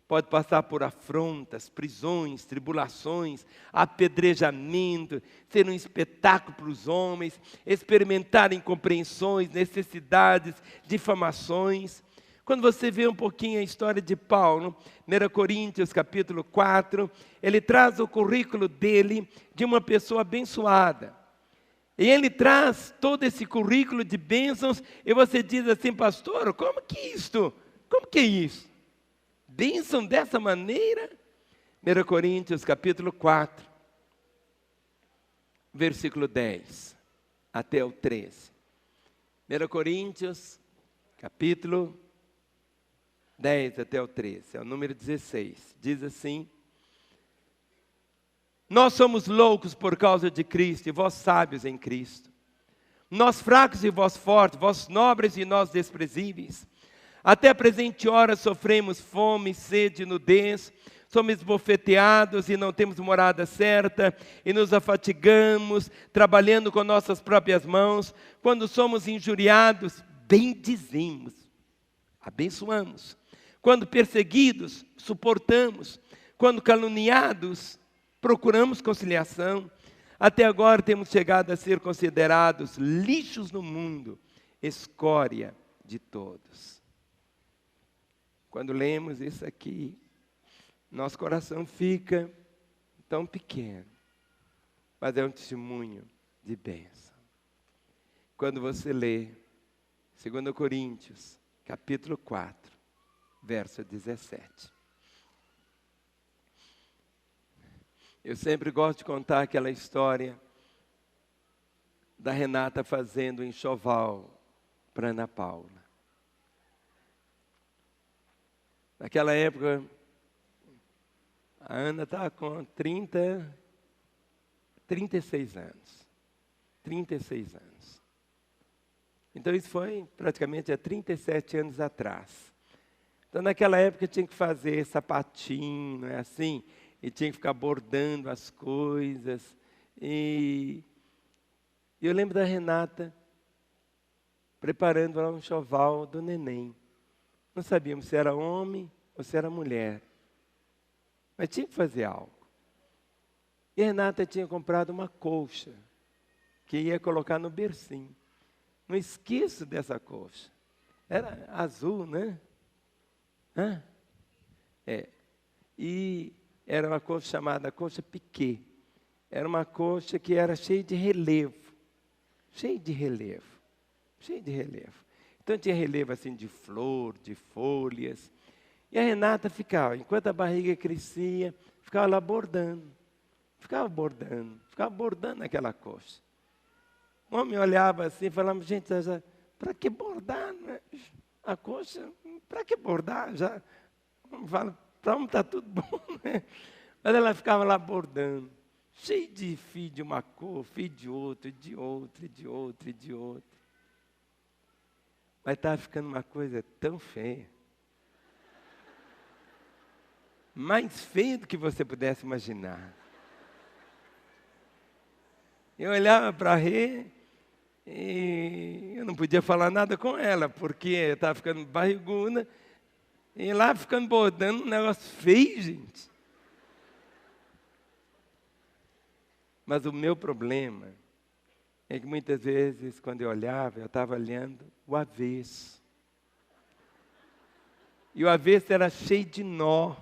Pode passar por afrontas, prisões, tribulações, apedrejamento, ser um espetáculo para os homens, experimentar incompreensões, necessidades, difamações. Quando você vê um pouquinho a história de Paulo, 1 Coríntios capítulo 4, ele traz o currículo dele de uma pessoa abençoada. E ele traz todo esse currículo de bênçãos, e você diz assim, pastor, como que é isto? Como que é isso? Bênção dessa maneira? 1 Coríntios capítulo 4, versículo 10 até o 13. 1 Coríntios capítulo 10 até o 13, é o número 16. Diz assim: nós somos loucos por causa de Cristo, e vós sábios em Cristo. Nós fracos e vós fortes, vós nobres e nós desprezíveis. Até a presente hora sofremos fome, sede, nudez, somos esbofeteados e não temos morada certa, e nos afatigamos, trabalhando com nossas próprias mãos. Quando somos injuriados, bendizemos, abençoamos. Quando perseguidos, suportamos. Quando caluniados, procuramos conciliação. Até agora temos chegado a ser considerados lixos no mundo, escória de todos. Quando lemos isso aqui, nosso coração fica tão pequeno, mas é um testemunho de bênção. Quando você lê 2 Coríntios, capítulo 4, verso 17. Eu sempre gosto de contar aquela história da Renata fazendo enxoval para Ana Paula. Naquela época, a Ana estava com 36 anos. 36 anos. Então isso foi praticamente há 37 anos atrás. Então naquela época tinha que fazer sapatinho, não é assim? E tinha que ficar bordando as coisas. E eu lembro da Renata preparando lá um enxoval do neném. Não sabíamos se era homem ou se era mulher. Mas tinha que fazer algo. E a Renata tinha comprado uma colcha que ia colocar no bercinho. Não esqueço dessa colcha. Era azul, né? Hã? É. E era uma colcha chamada colcha piquê. Era uma colcha que era cheia de relevo. Cheia de relevo. Cheia de relevo. Então tinha relevo assim de flor, de folhas. E a Renata ficava, enquanto a barriga crescia, ficava lá bordando. Ficava bordando aquela colcha. O homem olhava assim e falava, gente, para que bordar? Né? A colcha, para que bordar? Já fala, pronto, está tudo bom. Né? Mas ela ficava lá bordando, cheio de fio de uma cor, fio de outro, de outro, de outro, de outro. Mas estava ficando uma coisa tão feia. Mais feia do que você pudesse imaginar. Eu olhava para a Rê e eu não podia falar nada com ela, porque eu estava ficando barriguda e lá ficando bordando um negócio feio, gente. Mas o meu problema é que muitas vezes, quando eu olhava, eu estava olhando o avesso. E o avesso era cheio de nó,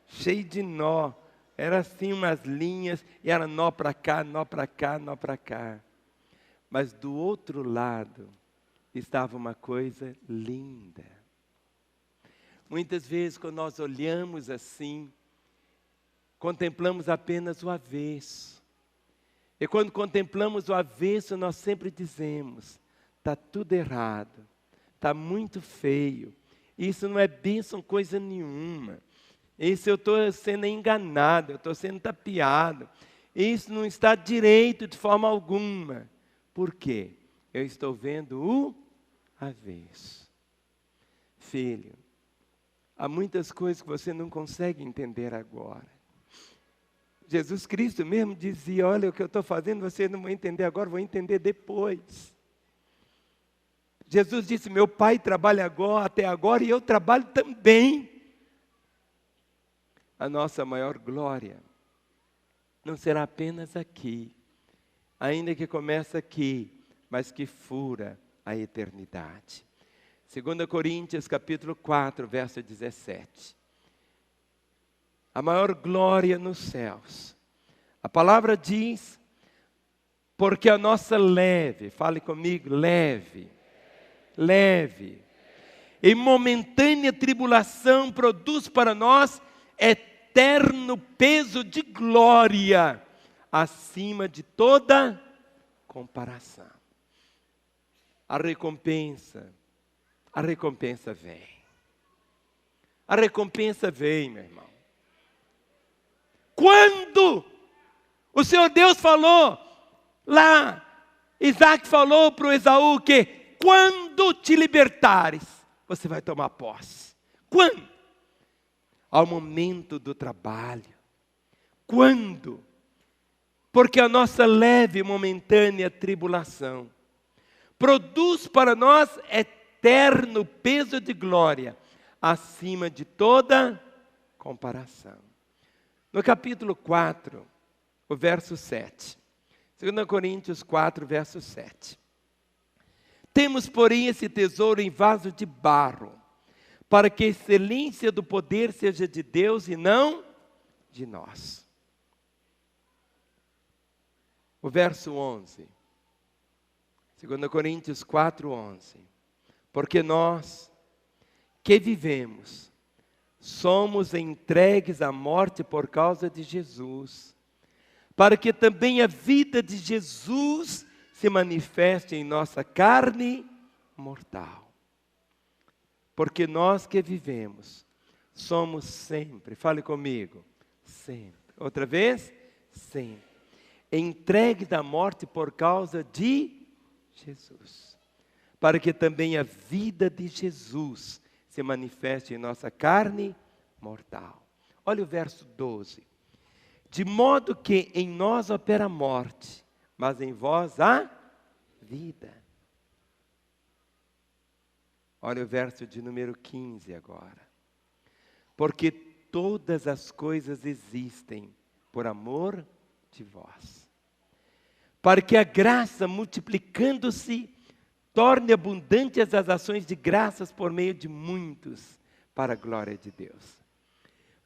cheio de nó. Era assim umas linhas, e era nó para cá, nó para cá, nó para cá. Mas do outro lado, estava uma coisa linda. Muitas vezes, quando nós olhamos assim, contemplamos apenas o avesso. E quando contemplamos o avesso, nós sempre dizemos: está tudo errado, está muito feio, isso não é bênção coisa nenhuma, isso eu estou sendo enganado, eu estou sendo tapeado, isso não está direito de forma alguma. Por quê? Eu estou vendo o avesso. Filho, há muitas coisas que você não consegue entender agora. Jesus Cristo mesmo dizia: olha, o que eu estou fazendo, você não vai entender agora, vou entender depois. Jesus disse: meu Pai trabalha agora, até agora, e eu trabalho também. A nossa maior glória não será apenas aqui, ainda que comece aqui, mas que fura a eternidade. 2 Coríntios capítulo 4, verso 17. A maior glória nos céus. A palavra diz: porque a nossa leve, fale comigo, leve, e momentânea tribulação produz para nós eterno peso de glória, acima de toda comparação. A recompensa vem. A recompensa vem, meu irmão. Quando o Senhor Deus falou lá, Isaac falou para o Esaú que quando te libertares, você vai tomar posse. Quando? Ao momento do trabalho. Quando? Porque a nossa leve e momentânea tribulação produz para nós eterno peso de glória, acima de toda comparação. No capítulo 4, o verso 7. 2 Coríntios 4, verso 7. Temos, porém, esse tesouro em vaso de barro, para que a excelência do poder seja de Deus e não de nós. O verso 11. 2 Coríntios 4, 11. Porque nós, que vivemos, somos entregues à morte por causa de Jesus, para que também a vida de Jesus se manifeste em nossa carne mortal. Porque nós que vivemos, somos sempre, fale comigo, sempre, outra vez, sempre, entregues à morte por causa de Jesus, para que também a vida de Jesus se manifeste em nossa carne mortal. Olha o verso 12. De modo que em nós opera a morte, mas em vós a vida. Olha o verso de número 15 agora. Porque todas as coisas existem por amor de vós, para que a graça, multiplicando-se, torne abundantes as ações de graças por meio de muitos, para a glória de Deus.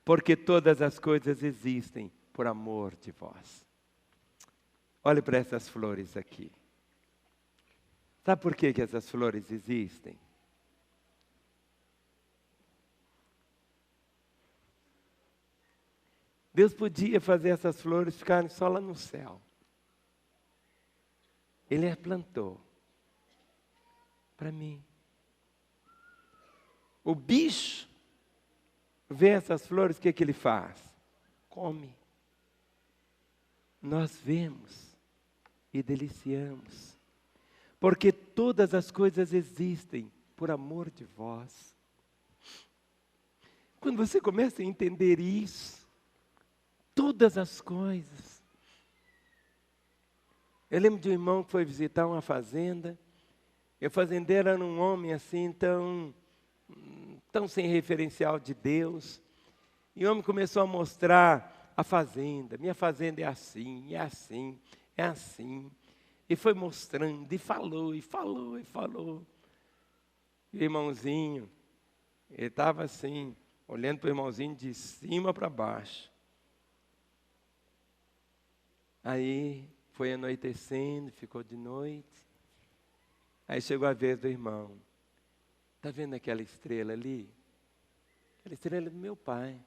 Porque todas as coisas existem por amor de vós. Olhe para essas flores aqui. Sabe por que essas flores existem? Deus podia fazer essas flores ficarem só lá no céu. Ele as plantou para mim. O bicho vê essas flores, o que ele faz? Come. Nós vemos e deliciamos, porque todas as coisas existem por amor de vós. Quando você começa a entender isso, todas as coisas. Eu lembro de um irmão que foi visitar uma fazenda, e o fazendeiro era um homem assim, tão sem referencial de Deus, e o homem começou a mostrar a fazenda. Minha fazenda é assim, é assim, é assim. E foi mostrando, e falou. E o irmãozinho, ele estava assim, olhando para o irmãozinho de cima para baixo. Aí foi anoitecendo, ficou de noite. Aí chegou a vez do irmão. Está vendo aquela estrela ali? A estrela do meu pai.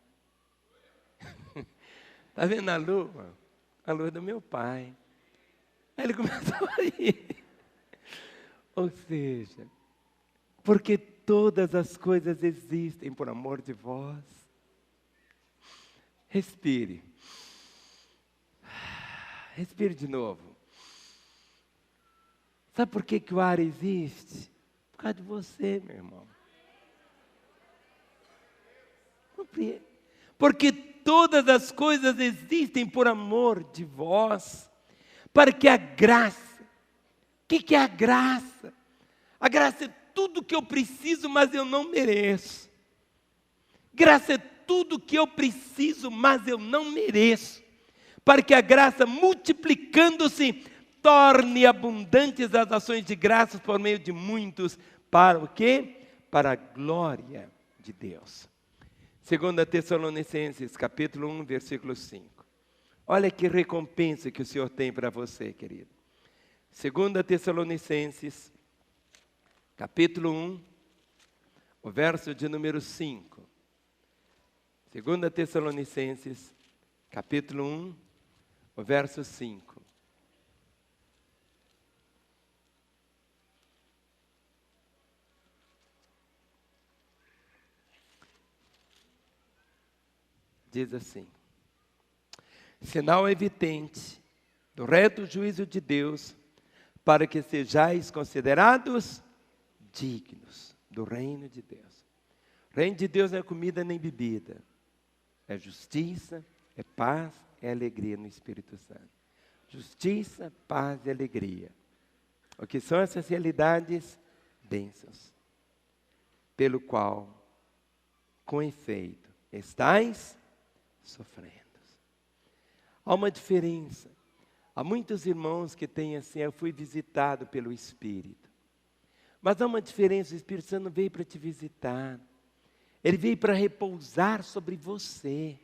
Está vendo a lua? A lua é do meu pai. Aí ele começou a rir. Ou seja, porque todas as coisas existem por amor de vós. Respire. Respire de novo. Sabe por que o ar existe? Por causa de você, meu irmão. Compreende? Porque todas as coisas existem por amor de vós, para que a graça, o que é a graça? A graça é tudo que eu preciso, mas eu não mereço. Graça é tudo que eu preciso, mas eu não mereço. Para que a graça, multiplicando-se, torne abundantes as ações de graças por meio de muitos. Para o quê? Para a glória de Deus. 2 Tessalonicenses, capítulo 1, versículo 5. Olha que recompensa que o Senhor tem para você, querido. 2 Tessalonicenses, capítulo 1, o verso de número 5. 2 Tessalonicenses, capítulo 1, o verso 5. Diz assim: sinal evidente do reto juízo de Deus, para que sejais considerados dignos do reino de Deus. O reino de Deus não é comida nem bebida, é justiça, é paz, é alegria no Espírito Santo. Justiça, paz e alegria. O que são essas realidades? Bênçãos. Pelo qual, com efeito, estais sofrendo. Há uma diferença. Há muitos irmãos que têm assim: eu fui visitado pelo Espírito. Mas há uma diferença: o Espírito Santo não veio para te visitar. Ele veio para repousar sobre você.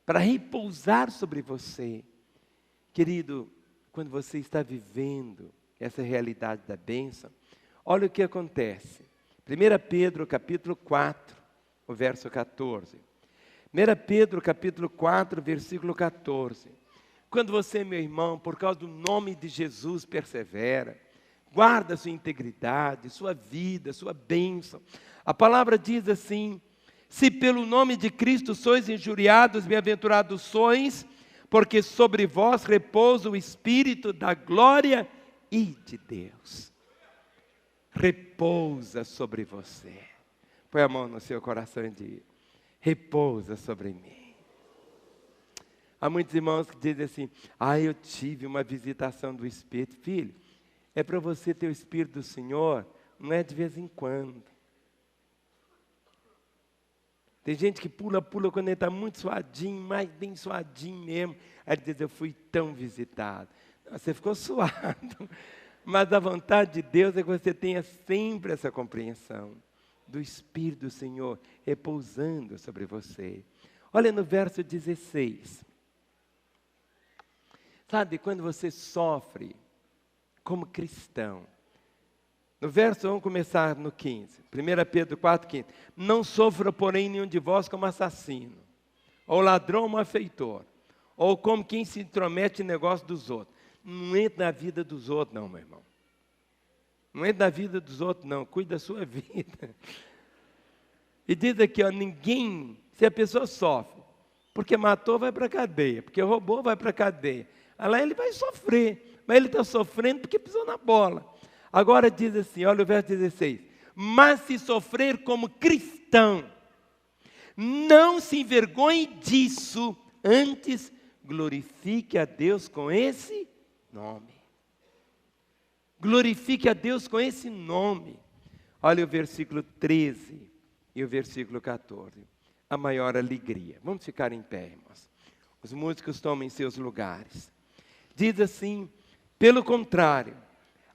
Para repousar sobre você. Querido, quando você está vivendo essa realidade da bênção, olha o que acontece. 1 Pedro, capítulo 4, o verso 14. 1 Pedro, capítulo 4, versículo 14. Quando você, meu irmão, por causa do nome de Jesus, persevera, guarda sua integridade, sua vida, sua bênção. A palavra diz assim: se pelo nome de Cristo sois injuriados, bem-aventurados sois, porque sobre vós repousa o Espírito da glória e de Deus. Repousa sobre você. Põe a mão no seu coração e diz: repousa sobre mim. Há muitos irmãos que dizem assim: eu tive uma visitação do Espírito. Filho, é para você ter o Espírito do Senhor, não é de vez em quando. Tem gente que pula quando ele está muito suadinho, mais bem suadinho mesmo. Aí ele diz: eu fui tão visitado. Não, você ficou suado. Mas a vontade de Deus é que você tenha sempre essa compreensão do Espírito do Senhor repousando sobre você. Olha no verso 16. Sabe, quando você sofre como cristão, no verso, vamos começar no 15. 1 Pedro 4, 15. Não sofra, porém, nenhum de vós como assassino, ou ladrão ou malfeitor, ou como quem se intromete em negócio dos outros. Não entra na vida dos outros, não, meu irmão. Não entra na vida dos outros, não. Cuide da sua vida. E diz aqui, ninguém, se a pessoa sofre, porque matou, vai para a cadeia, porque roubou, vai para a cadeia. Aí lá ele vai sofrer, mas ele está sofrendo porque pisou na bola. Agora diz assim, olha o verso 16. Mas se sofrer como cristão, não se envergonhe disso, antes glorifique a Deus com esse nome. Glorifique a Deus com esse nome. Olha o versículo 13 e o versículo 14. A maior alegria. Vamos ficar em pé, irmãos. Os músicos tomem seus lugares. Diz assim: pelo contrário,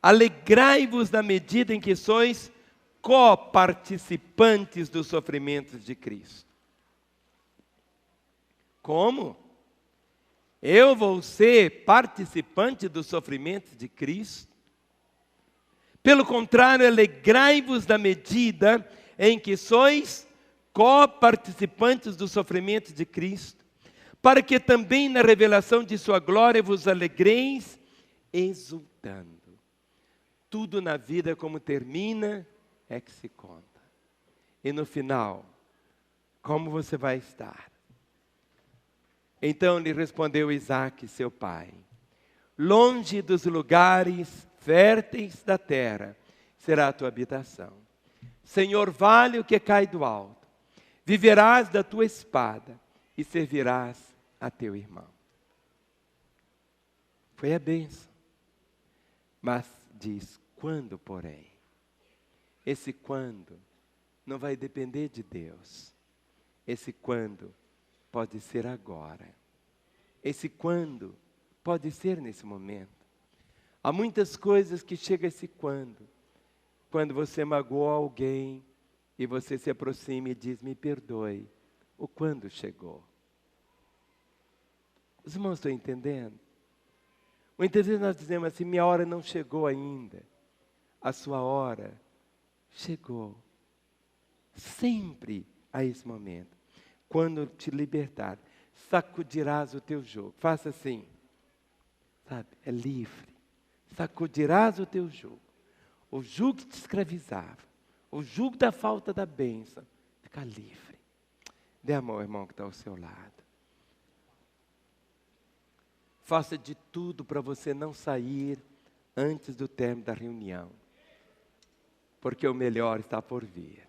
alegrai-vos na medida em que sois coparticipantes dos sofrimentos de Cristo. Como? Eu vou ser participante dos sofrimentos de Cristo? Pelo contrário, alegrai-vos na medida em que sois co-participantes dos sofrimentos de Cristo, para que também na revelação de sua glória vos alegreis, exultando. Tudo na vida como termina, é que se conta. E no final, como você vai estar? Então lhe respondeu Isaque, seu pai: longe dos lugares férteis da terra será a tua habitação. Senhor, vale o que cai do alto. Viverás da tua espada e servirás a teu irmão. Foi a bênção. Mas diz, quando, porém? Esse quando não vai depender de Deus. Esse quando pode ser agora. Esse quando pode ser nesse momento. Há muitas coisas que chegam a esse quando. Quando você magoou alguém e você se aproxima e diz, me perdoe. O quando chegou. Os irmãos estão entendendo? Muitas vezes nós dizemos assim, minha hora não chegou ainda. A sua hora chegou. Sempre a esse momento. Quando te libertar, sacudirás o teu jugo. Faça assim. Sabe, é livre. Sacudirás o teu jugo. O jugo que te escravizava. O jugo da falta da bênção. Fica livre. Dê a mão ao irmão que está ao seu lado. Faça de tudo para você não sair antes do término da reunião. Porque o melhor está por vir.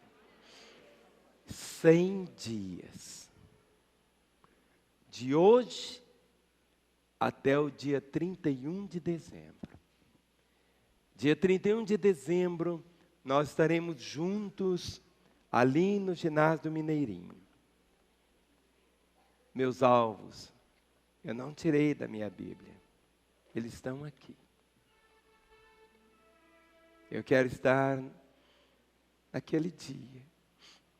100 dias. De hoje até o dia 31 de dezembro. Dia 31 de dezembro, nós estaremos juntos ali no ginásio do Mineirinho. Meus alvos, eu não tirei da minha Bíblia. Eles estão aqui. Eu quero estar naquele dia,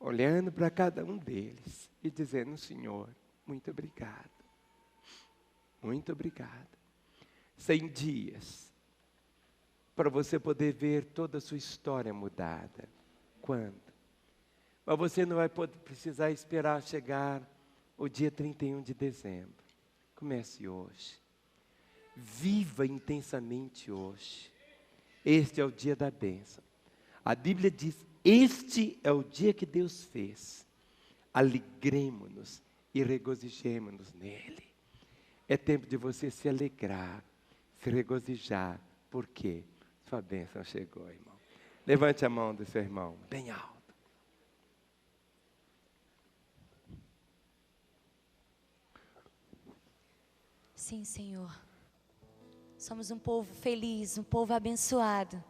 olhando para cada um deles e dizendo, Senhor, muito obrigado. Muito obrigado. 100 dias para você poder ver toda a sua história mudada. Quando? Mas você não vai precisar esperar chegar o dia 31 de dezembro. Comece hoje. Viva intensamente hoje. Este é o dia da bênção. A Bíblia diz, este é o dia que Deus fez. Alegremo-nos e regozijemo-nos nele. É tempo de você se alegrar, se regozijar. Por quê? Sua bênção chegou, irmão. Levante a mão do seu irmão, bem alto. Sim, Senhor. Somos um povo feliz, um povo abençoado.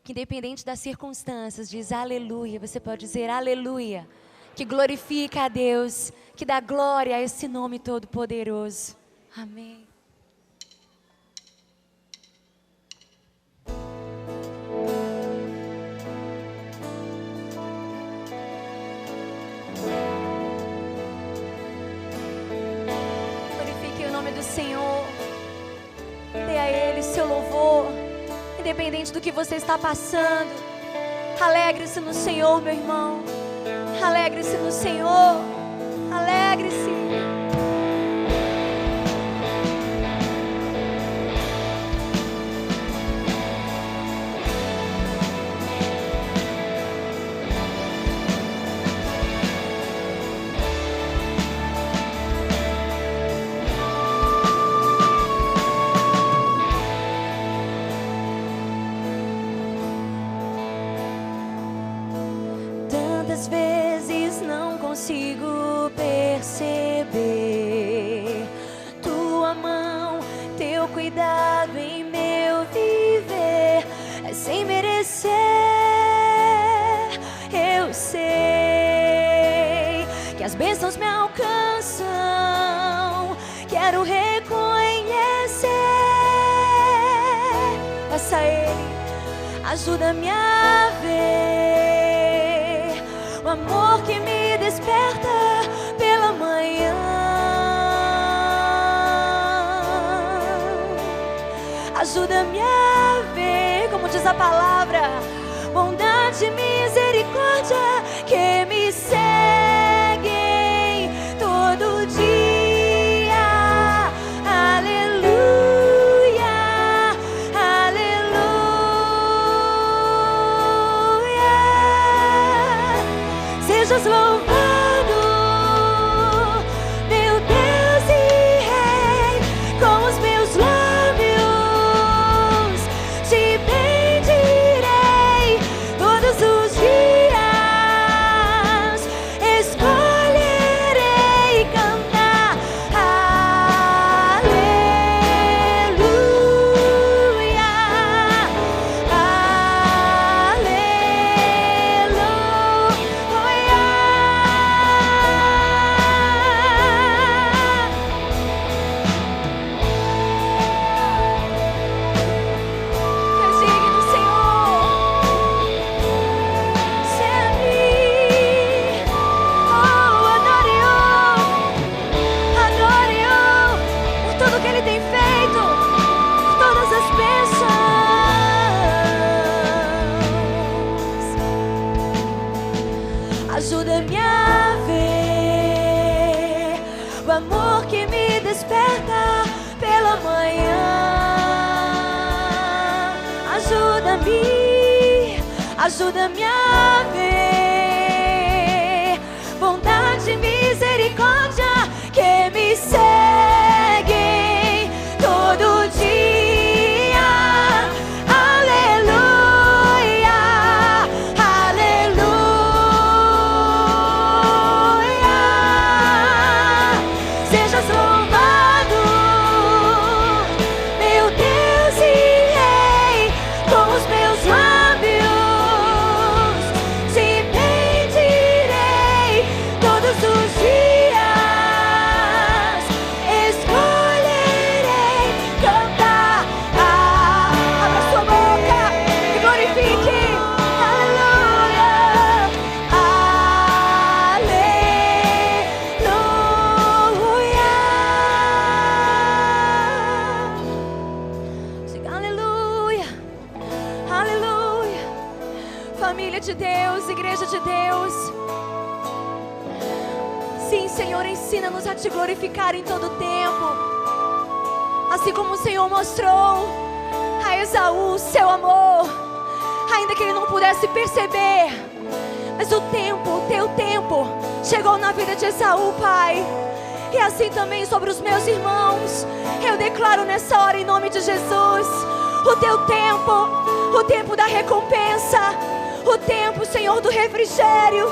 Que independente das circunstâncias, diz aleluia. Você pode dizer aleluia. Que glorifica a Deus, que dá glória a esse nome todo-poderoso. Amém. Glorifique o nome do Senhor. Dê a Ele seu louvor. Independente do que você está passando. Alegre-se no Senhor, meu irmão. Alegre-se no Senhor. Alegre-se. Tantas vezes não consigo perceber tua mão, teu cuidado em meu viver, é sem merecer. Eu sei que as bênçãos me alcançam, quero reconhecer. Peça a Ele, ajuda-me a ver o amor que me desperta pela manhã. Ajuda-me a ver, como diz a palavra, bondade e misericórdia que me seguem. despertar pela manhã. Ajuda-me a ver bondade e misericórdia que me seguem todo dia. Aleluia, aleluia. Sejas louvado, meu Deus e Rei, com os meus lábios te bendirei todos os dias. Escolherei cantar. Abra sua boca e glorifique. Aleluia, aleluia. Diga aleluia, aleluia. Família de Deus, igreja de Deus. Sim, Senhor, ensina-nos a te glorificar em todo tempo. Assim como o Senhor mostrou a Esaú o seu amor, ainda que ele não pudesse perceber, mas o teu tempo chegou na vida de Esaú, Pai. E assim também sobre os meus irmãos, eu declaro nessa hora em nome de Jesus, o teu tempo, o tempo da recompensa, o tempo, Senhor, do refrigério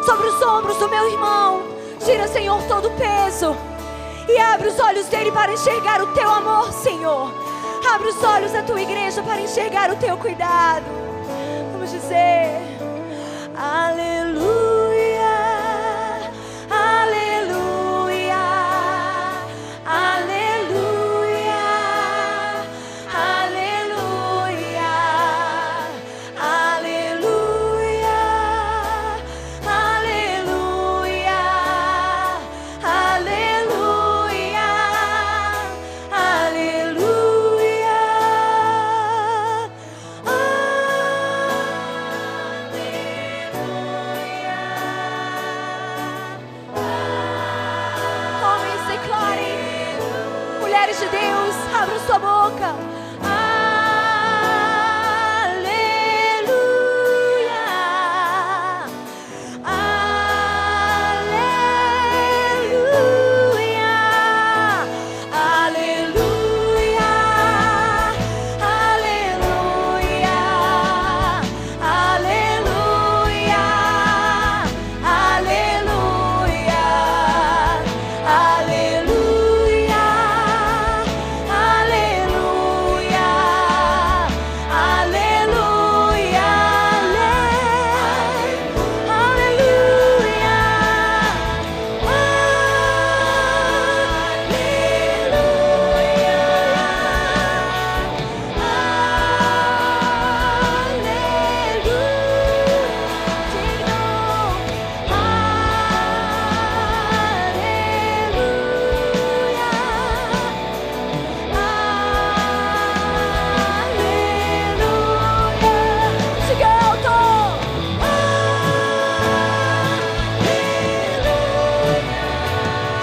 sobre os ombros do meu irmão. Tira, Senhor, todo o peso e abre os olhos dele para enxergar o teu amor, Senhor. Abre os olhos da tua igreja para enxergar o teu cuidado. Vamos dizer aleluia, aleluia, aleluia, aleluia, aleluia, aleluia, aleluia, aleluia. Homens, declarem. Mulheres de Deus, abram sua boca. Aleluia, aleluia, aleluia, aleluia, aleluia, aleluia, aleluia, aleluia,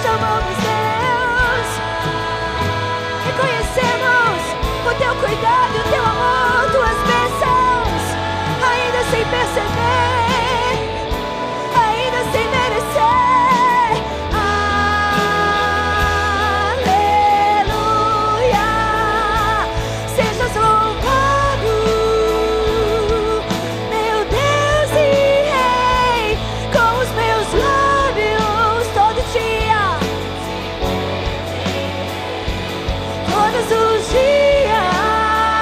Chamamos Deus, reconhecemos o teu cuidado, o teu amor, tuas bênçãos, ainda sem perceber, ainda sem merecer. Aleluia, sejas louvado, meu Deus e Rei, com os meus lábios todo dia, todos os dias.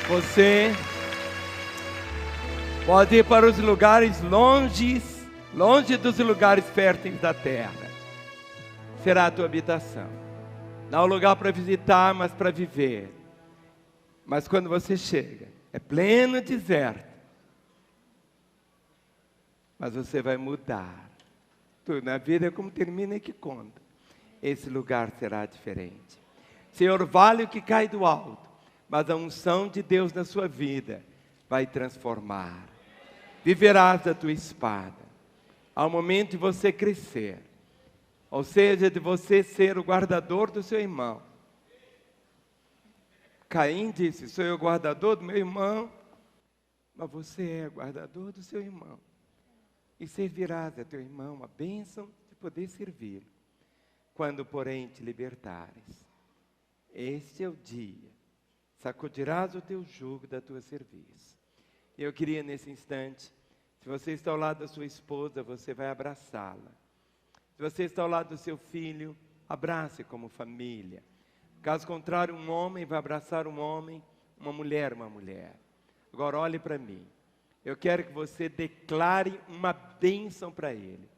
Você pode ir para os lugares longe dos lugares férteis da terra. Será a tua habitação. Não é um lugar para visitar, mas para viver. Mas quando você chega, é pleno deserto. Mas você vai mudar. Tudo na vida é como termina e que conta. Esse lugar será diferente. Senhor, vale o que cai do alto, mas a unção de Deus na sua vida vai transformar. Viverás da tua espada. Ao momento de você crescer, ou seja, de você ser o guardador do seu irmão. Caim disse, sou eu o guardador do meu irmão, mas você é o guardador do seu irmão. E servirás a teu irmão a bênção de poder servi-lo. Quando, porém, te libertares, este é o dia, sacudirás o teu jugo da tua serviço. E eu queria nesse instante, se você está ao lado da sua esposa, você vai abraçá-la. Se você está ao lado do seu filho, abrace como família. Caso contrário, um homem vai abraçar um homem, uma mulher. Agora olhe para mim. Eu quero que você declare uma bênção para ele.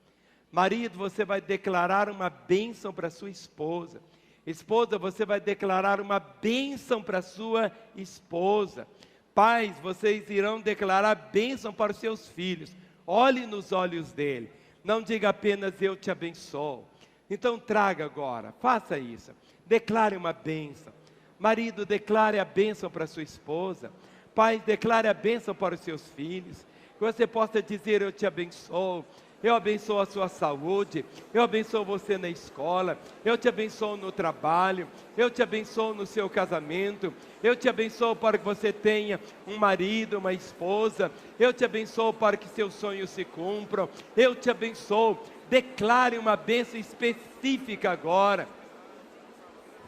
Marido, você vai declarar uma bênção para sua esposa. Esposa, você vai declarar uma bênção para sua esposa. Pais, vocês irão declarar bênção para os seus filhos. Olhe nos olhos dele. Não diga apenas eu te abençoo. Então traga agora, faça isso. Declare uma bênção. Marido, declare a bênção para sua esposa. Pai, declare a bênção para os seus filhos. Que você possa dizer eu te abençoo. Eu abençoo a sua saúde, eu abençoo você na escola, eu te abençoo no trabalho, eu te abençoo no seu casamento, eu te abençoo para que você tenha um marido, uma esposa, eu te abençoo para que seus sonhos se cumpram, eu te abençoo. Declare uma bênção específica agora.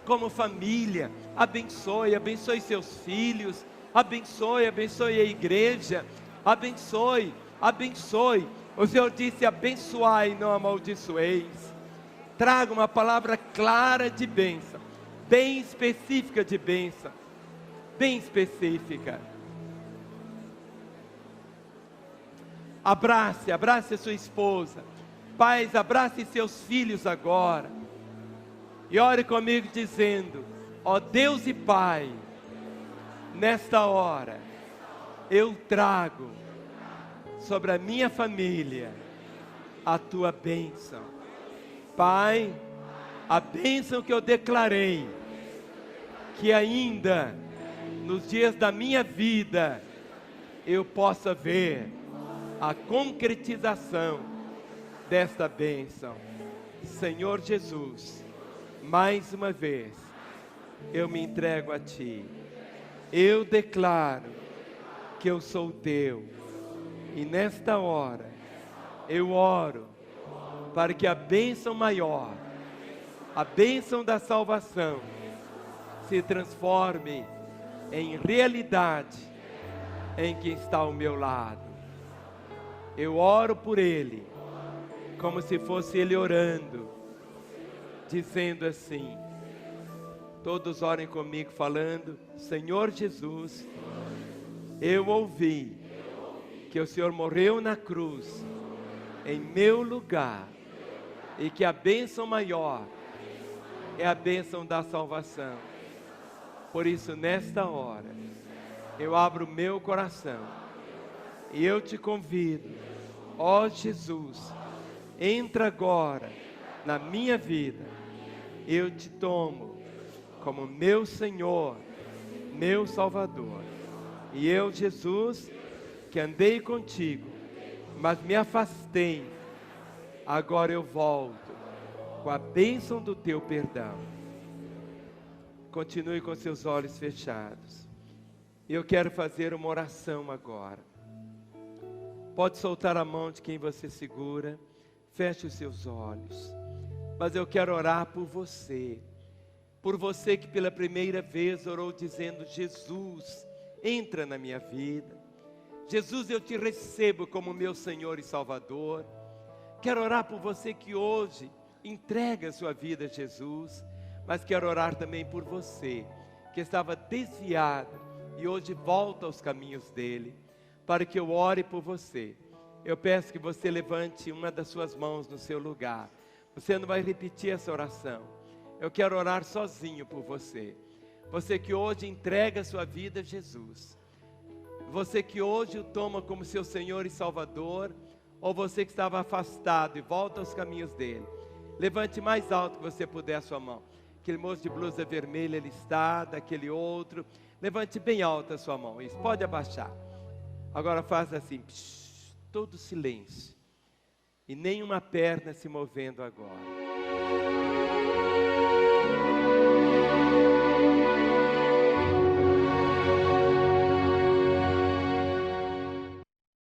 Como família, abençoe seus filhos, abençoe a igreja, abençoe. O Senhor disse, abençoai, não amaldiçoeis. Traga uma palavra clara de bênção, bem específica de bênção, bem específica. Abrace a sua esposa. Pais, abrace seus filhos agora. E ore comigo dizendo, ó Deus e Pai, nesta hora, eu trago sobre a minha família a tua bênção. Pai, a bênção que eu declarei, que ainda nos dias da minha vida eu possa ver a concretização desta bênção. Senhor Jesus, mais uma vez eu me entrego a ti. Eu declaro que eu sou teu. E nesta hora, eu oro para que a bênção maior, a bênção da salvação, se transforme em realidade em quem está ao meu lado. Eu oro por ele, como se fosse ele orando, dizendo assim, todos orem comigo falando, Senhor Jesus, eu ouvi que o Senhor morreu na cruz, em meu lugar, e que a bênção maior é a bênção da salvação. Por isso, nesta hora, eu abro o meu coração, e eu te convido, ó Jesus, entra agora na minha vida, eu te tomo como meu Senhor, meu Salvador, e eu, Jesus, que andei contigo, mas me afastei, agora eu volto, com a bênção do teu perdão. Continue com seus olhos fechados. Eu quero fazer uma oração agora. Pode soltar a mão de quem você segura, feche os seus olhos. Mas eu quero orar por você que pela primeira vez orou dizendo, Jesus, entra na minha vida. Jesus, eu te recebo como meu Senhor e Salvador. Quero orar por você que hoje entrega a sua vida a Jesus, mas quero orar também por você que estava desviado e hoje volta aos caminhos dele, para que eu ore por você. Eu peço que você levante uma das suas mãos no seu lugar. Você não vai repetir essa oração. Eu quero orar sozinho por você. Você que hoje entrega a sua vida a Jesus. Você que hoje o toma como seu Senhor e Salvador, ou você que estava afastado e volta aos caminhos dele. Levante mais alto que você puder a sua mão. Aquele moço de blusa vermelha, ele está, daquele outro. Levante bem alto a sua mão, isso, pode abaixar. Agora faça assim, todo silêncio. E nenhuma perna se movendo agora.